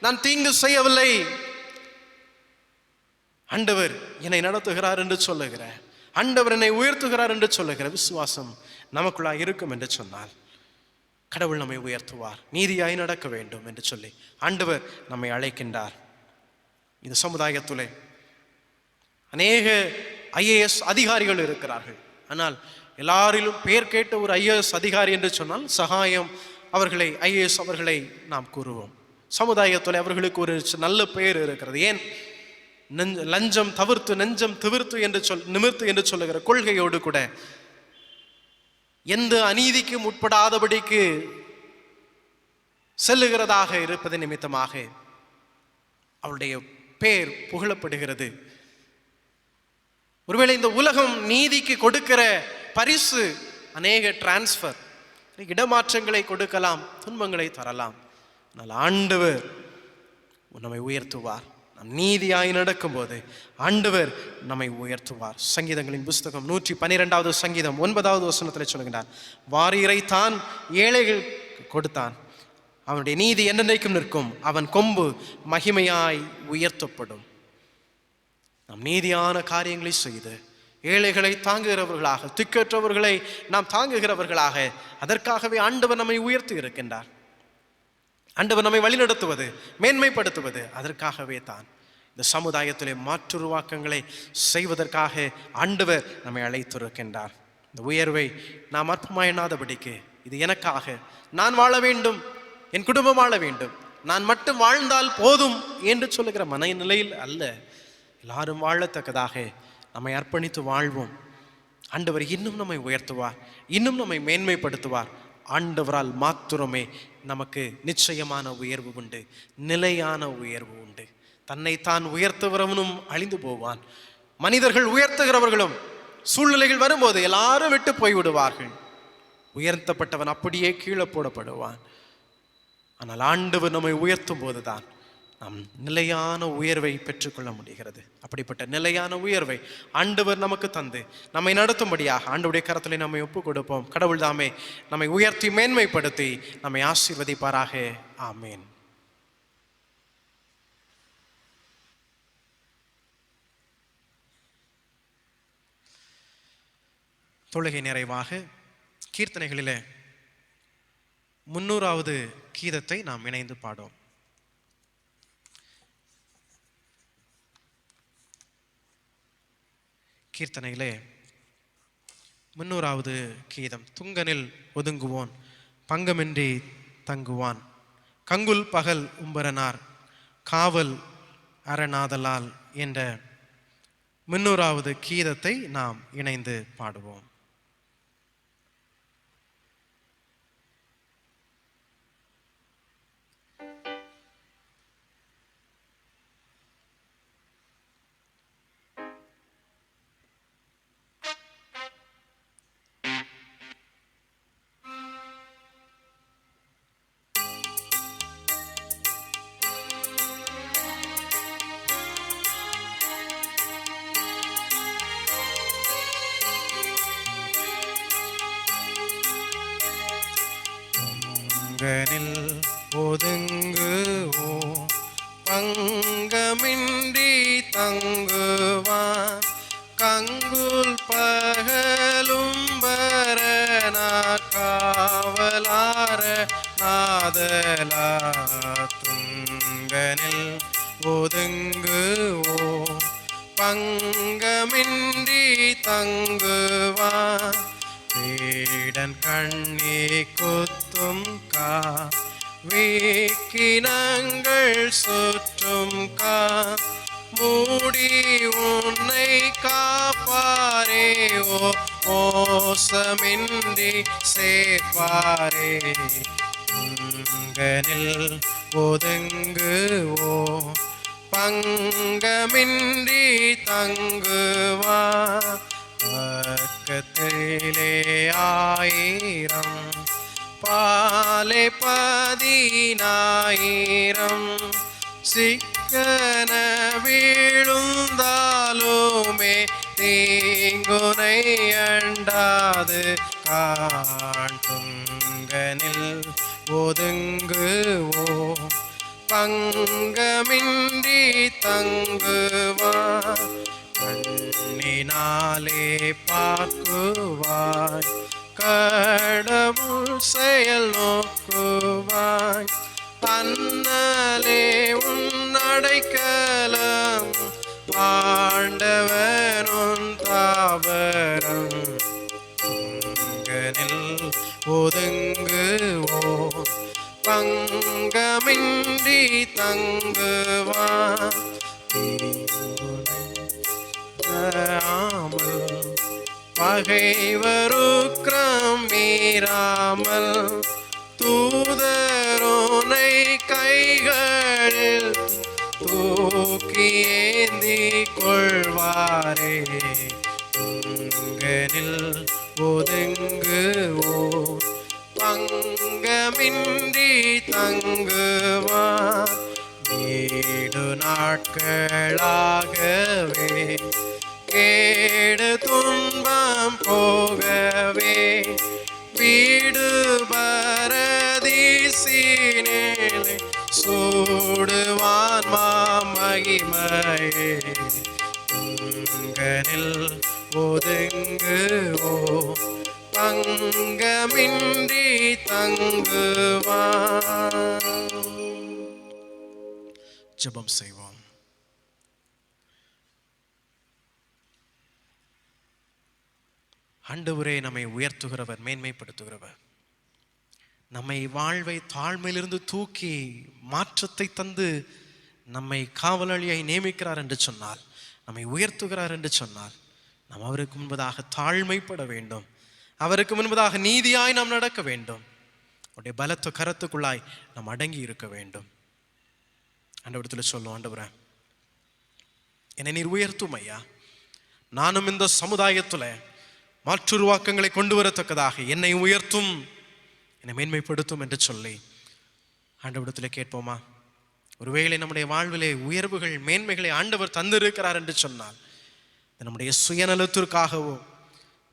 நான் தீங்கு செய்யவில்லை, ஆண்டவர் என்னை நடத்துகிறார் என்று சொல்லுகிற, ஆண்டவர் என்னை உயர்த்துகிறார் என்று சொல்லுகிற விசுவாசம் நமக்குள்ளாக இருக்கும் என்று சொன்னால் கடவுள் நம்மை உயர்த்துவார். நீதியாய் நடக்க வேண்டும் என்று சொல்லி ஆண்டவர் நம்மை அழைக்கின்றார். இந்த சமுதாயத்திலே அநேக IAS அதிகாரிகள் இருக்கிறார்கள். ஆனால் எல்லாரிலும் பெயர் கேட்ட ஒரு IAS அதிகாரி என்று சொன்னால் சகாயம் அவர்களை, IAS அவர்களை நாம் கூறுவோம். சமுதாயத்தில் அவர்களுக்கு ஒரு நல்ல பெயர் இருக்கிறது. ஏன்? லஞ்சம் தவிர்த்து நெஞ்சம் திவிர்த்து என்று நிமிர்த்து என்று சொல்லுகிற கொள்கையோடு கூட எந்த அநீதிக்கும் உட்படாதபடிக்கு செல்லுகிறதாக இருப்பது நிமித்தமாக அவருடைய பெயர் புகழப்படுகிறது. ஒருவேளை இந்த உலகம் நீதிக்கு கொடுக்கிற பரிசு அநேக டிரான்ஸ்ஃபர், இடமாற்றங்களை கொடுக்கலாம், துன்பங்களை தரலாம். ஆனால் ஆண்டவர் நம்மை உயர்த்துவார். நம் நீதியாய் நடக்கும்போது ஆண்டவர் நம்மை உயர்த்துவார். சங்கீதங்களின் புஸ்தகம் 112வது சங்கீதம் 9வது வசனத்தில் சொல்லுகிறார், வாரியரை தான் ஏழைகள் கொடுத்தான், அவனுடைய நீதி என்னென்றைக்கும் நிற்கும், அவன் கொம்பு மகிமையாய் உயர்த்தப்படும். நாம் நீதியான காரியங்களை செய்து ஏழைகளை தாங்குகிறவர்களாக, திக்கற்றவர்களை நாம் தாங்குகிறவர்களாக, அதற்காகவே ஆண்டவர் நம்மை உயர்த்தி இருக்கின்றார். ஆண்டவர் நம்மை வழிநடத்துவது, மேன்மைப்படுத்துவது அதற்காகவே தான். இந்த சமுதாயத்திலே மாற்றுருவாக்கங்களை செய்வதற்காக ஆண்டவர் நம்மை அழைத்திருக்கின்றார். இந்த உயர்வை நாம் அற்பமாய் எண்ணாதபடிக்கு, இது எனக்காக, நான் வாழ வேண்டும், என் குடும்பம் வாழ வேண்டும், நான் மட்டும் வாழ்ந்தால் போதும் என்று சொல்லுகிற மனநிலையில் அல்ல, எல்லாரும் வாழத்தக்கதாக நம்மை அர்ப்பணித்து வாழ்வோம். ஆண்டவர் இன்னும் நம்மை உயர்த்துவார், இன்னும் நம்மை மேன்மைப்படுத்துவார். ஆண்டவரால் மாத்திரமே நமக்கு நிச்சயமான உயர்வு உண்டு, நிலையான உயர்வு உண்டு. தன்னைத்தான் உயர்த்துகிறவனும் அழிந்து போவான். மனிதர்கள் உயர்த்துகிறவர்களும் சூழ்நிலைகள் வரும்போது எல்லாரும் விட்டு போய்விடுவார்கள். உயர்த்தப்பட்டவன் அப்படியே கீழே போடப்படுவான். ஆனால் ஆண்டவர் நம்மை உயர்த்தும் போதுதான் நாம் நிலையான உயர்வை பெற்றுக்கொள்ள முடிகிறது. அப்படிப்பட்ட நிலையான உயர்வை ஆண்டவர் நமக்கு தந்து நம்மை நடத்தும்படியாக ஆண்டவருடைய கரத்திலே நம்மை ஒப்பு கொடுப்போம். கடவுள் தாமே நம்மை உயர்த்தி மேன்மைப்படுத்தி நம்மை ஆசீர்வதிப்பாராக. ஆமேன். தொழுகை நிறைவாக கீர்த்தனைகளிலே 300வது கீதத்தை நாம் இணைந்து பாடுவோம். கீர்த்தனையிலே 300வது கீதம். துங்கனில் ஒதுங்குவோன் பங்கமின்றி தங்குவான், கங்குல் பகல் உம்பரனார் காவல் அரணாதலால் என்ற 300வது கீதத்தை நாம் இணைந்து பாடுவோம். ஒதுங்குவோம், பங்கமின்றி தங்குவான். கங்குல் பகலும் பரனா காவலார நாதலா துங்கனில் ஒதுங்குவோம், பங்கமின்றி தங்குவான். வீடன் கண்ணி குத்தும் வீக்கினங்கள் சுற்றும் மூடி உன்னை காப்பாரே, ஓ மோசமின்றி சேர்ப்பாரே. உங்கனில் ஒதுங்குவோ, பங்கமின்றி தங்குவா. பக்கத்திலே 1000 பாலை 10,000 சிக்கன வீழுந்தாலுமே தீங்குனை அண்டாது காட்டுங்கனில் ஒதுங்குவோ, பங்கமின்றி தங்குவா. கண்ணினாலே பார்க்குவாய், கடவுள் செயல் நோக்குவாய். அண்ணலே உன்னடைக்கலம், ஆண்டவனும் தாவரம். உங்கனில் ஒதுங்குவோ, பங்கமின்றி தங்குவா. பகைவருக்ரம் மீறாமல் தூதரோனை கைகளில் தூக்கியேந்தி கொள்வாரே. உங்கனில் ஒதுங்குவோ, பங்கமின்றி தங்குவா. 7 நாட்களாகவே கேடு துன்பம் போகவே, வீடு பரதீசினேலே சூடுவான் மாமகிமையே. உங்கனில் ஒதுங்குவோ, பங்கமின்றி தங்குவா. ஜெபம் செய்வோம். ஆண்டவரே, நம்மை உயர்த்துகிறவர், மேன்மைப்படுத்துகிறவர், நம்மை வாழ்வை தாழ்மையிலிருந்து தூக்கி மாற்றத்தை தந்து நம்மை காவலாளியை நியமிக்கிறார் என்று சொன்னால், நம்மை உயர்த்துகிறார் என்று சொன்னால், நாம் அவருக்கு முன்பதாக தாழ்மைப்பட வேண்டும். அவருக்கு முன்பதாக நீதியாய் நாம் நடக்க வேண்டும். அவருடைய பலத்த கரத்துக்குள்ளாய் நாம் அடங்கி இருக்க வேண்டும். ஆண்டவரத்தில் சொல்லும், ஆண்டவரே, என்னை நீர் உயர்த்தும் ஐயா. நானும் இந்த சமுதாயத்தில் மாற்றுருவாக்கங்களை கொண்டு வரத்தக்கதாக என்னை உயர்த்தும், என்னை மேன்மைப்படுத்தும் என்று சொல்லி ஆண்டவரிடத்தில் கேட்போமா? ஒருவேளை நம்முடைய வாழ்விலே உயர்வுகள் மேன்மைகளை ஆண்டவர் தந்திருக்கிறார் என்று சொன்னால், நம்முடைய சுயநலத்திற்காகவோ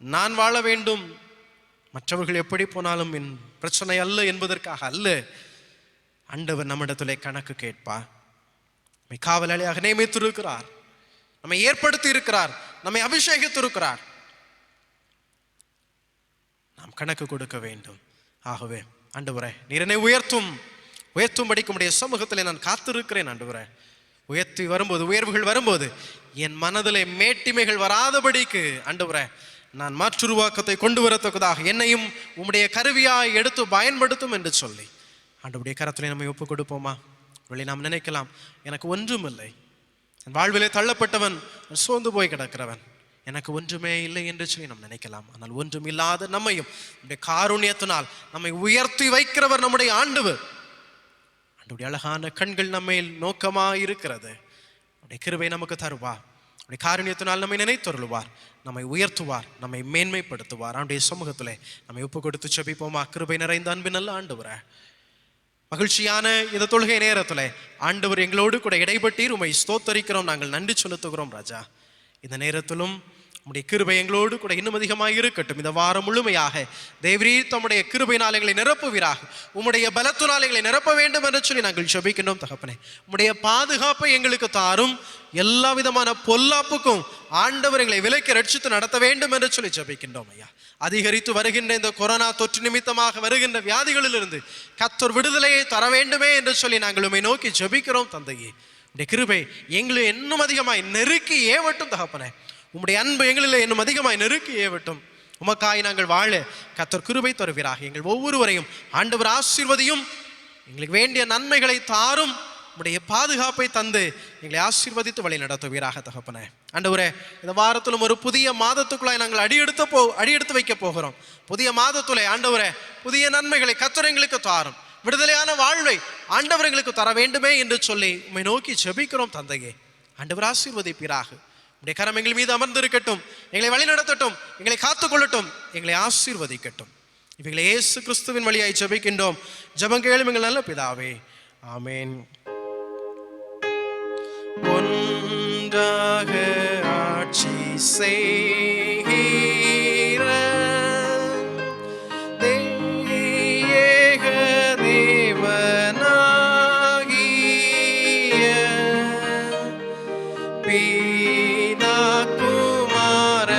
நான் வாழ வேண்டும், மற்றவர்கள் எப்படி போனாலும் என் பிரச்சனை அல்ல என்பதற்காக அல்ல. ஆண்டவர் நம்மிடத்திலே கணக்கு கேட்பார். நம்மை காவலாளியாக நியமித்திருக்கிறார், நம்மை ஏற்படுத்தி இருக்கிறார், நம்மை அபிஷேகித்திருக்கிறார். நாம் கணக்கு கொடுக்க வேண்டும். ஆகவே ஆண்டவரே, நீர் என்னை உயர்த்தும்படிக்கு உம்முடைய சமூகத்தில் நான் காத்திருக்கிறேன். ஆண்டவரே, உயர்த்தி வரும்போது, உயர்வுகள் வரும்போது என் மனதிலே மேட்டிமைகள் வராதபடிக்கு ஆண்டவரே நான் மாற்றுருவாக்கத்தை கொண்டு வரத்தக்கதாக என்னையும் உம்முடைய கருவியாய் எடுத்து பயன்படுத்தும் என்று சொல்லி ஆண்டவருடைய கரத்திலே நம்மை ஒப்புக் கொடுப்போமா? வெளியே நாம் நினைக்கலாம், எனக்கு ஒன்றும் இல்லை, என் வாழ்விலே தள்ளப்பட்டவன், சோர்ந்து போய் கிடக்கிறவன், எனக்கு ஒன்றுமே இல்லை என்று சொல்லி நாம் நினைக்கலாம். ஆனால் ஒன்றும் இல்லாத நம்மையும் நம்முடைய காருண்யத்தினால் நம்மை உயர்த்தி வைக்கிறவர் நம்முடைய ஆண்டவர். ஆண்டவருடைய அழகான கண்கள் நம்மை நோக்கமாக இருக்கிறது. அவருடைய கிருபை நமக்கு தருவார். அவருடைய காருண்யத்தினால் நம்மை நினைத்தருளுவார், நம்மை உயர்த்துவார், நம்மை மேன்மைப்படுத்துவார். அவருடைய சமூகத்திலே நம்மை ஒப்பு கொடுத்து செபிப்போமா? கிருபை நிறைந்த அன்பின் நல்ல ஆண்டவரே, மகிழ்ச்சியான இந்த தொழுகை நேரத்தில் ஆண்டவர் எங்களோடு கூட இடைப்பட்டீர். உம்மை ஸ்தோத்தரிக்கிறோம், நாங்கள் நன்றி செலுத்துகிறோம் ராஜா. இந்த நேரத்திலும் உம்முடைய கிருபை எங்களோடு கூட இன்னும் அதிகமாக இருக்கட்டும். இந்த வாரம் முழுமையாக தேவரீர் தம்முடைய கிருபையினால் எங்களை நிரப்புவீராக. உம்முடைய பலத்தினால் எங்களை நிரப்ப வேண்டும் என்று சொல்லி நாங்கள் ஜெபிக்கின்றோம் தகப்பனே. உம்முடைய பாதுகாப்பை எங்களுக்கு தாரும். எல்லா விதமான பொல்லாப்புக்கும் ஆண்டவர் எங்களை விலக்கி ரட்சித்து நடத்த வேண்டும் என்று சொல்லி ஜெபிக்கின்றோம் ஐயா. அதிகரித்து வருகின்ற இந்த கொரோனா தொற்று நிமித்தமாக வருகின்ற வியாதிகளிலிருந்து கர்த்தர் விடுதலையை தர வேண்டுமே என்று சொல்லி நாங்கள் உம்மை நோக்கி ஜெபிக்கிறோம் தந்தையே. உம்முடைய கிருபை எங்களை இன்னும் அதிகமாய் நெருக்கி ஏவட்டும் தகப்பனே. உம்முடைய அன்பு எங்களில் இன்னும் அதிகமாய் நெருக்கி ஏவட்டும். உமக்காய் நாங்கள் வாழ கர்த்தர் கிருபை தருவீராக. எங்கள் ஒவ்வொருவரையும் ஆண்டவர் ஆசீர்வதியும். எங்களுக்கு வேண்டிய நன்மைகளை தாரும். உம்முடைய பாதுகாப்பை தந்து எங்களை ஆசீர்வதித்து வழி நடத்துவீராக தகப்பனே. ஆண்டவரே, இந்த வாரத்திலும் ஒரு புதிய மாதத்துக்குள்ளாய் நாங்கள் அடியெடுத்து வைக்க போகிறோம். புதிய மாதத்துலே ஆண்டவரே புதிய நன்மைகளை கர்த்தர் எங்களுக்கு தாரும். விடுதலையான வாழ்வை ஆண்டவர் எங்களுக்கு தர வேண்டுமே என்று சொல்லி உம்மை நோக்கி ஜெபிக்கிறோம் தந்தையே. ஆண்டவர் ஆசீர்வதிப்பீராக. உம்முடைய கரம் எங்கள் மீது அமர்ந்திருக்கட்டும். எங்களை வழி நடத்தட்டும். எங்களை காத்துக்கொள்ளட்டும். எங்களை ஆசீர்வதிக்கட்டும். இவைகளை இயேசு கிறிஸ்துவின் வழியாய் ஜெபிக்கின்றோம். ஜெபம் கேளும் எங்கள் நல்ல பிதாவே. ஆமென். ஒன்றாக ஆட்சி செய்கிற ஏக தேவனாகிய பிதா குமாரனாவிக்கே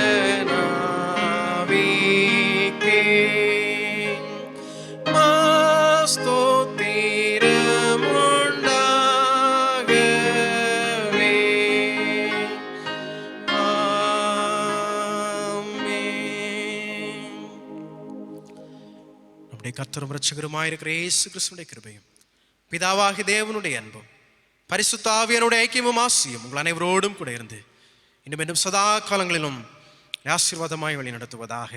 கர்த்தரும் இரட்சகருமாயிருக்கிற இயேசு கிறிஸ்துவின் கிருபையும் பிதாவாகிய தேவனுடைய அன்பும் பரிசுத்த ஆவியானுடைய ஐக்கியமும் ஆசியும் உங்கள் அனைவரோடும் கூட இருந்து இன்னும் சதா காலங்களிலும் ஆசீர்வாதமாய் வழி நடத்துவதாக.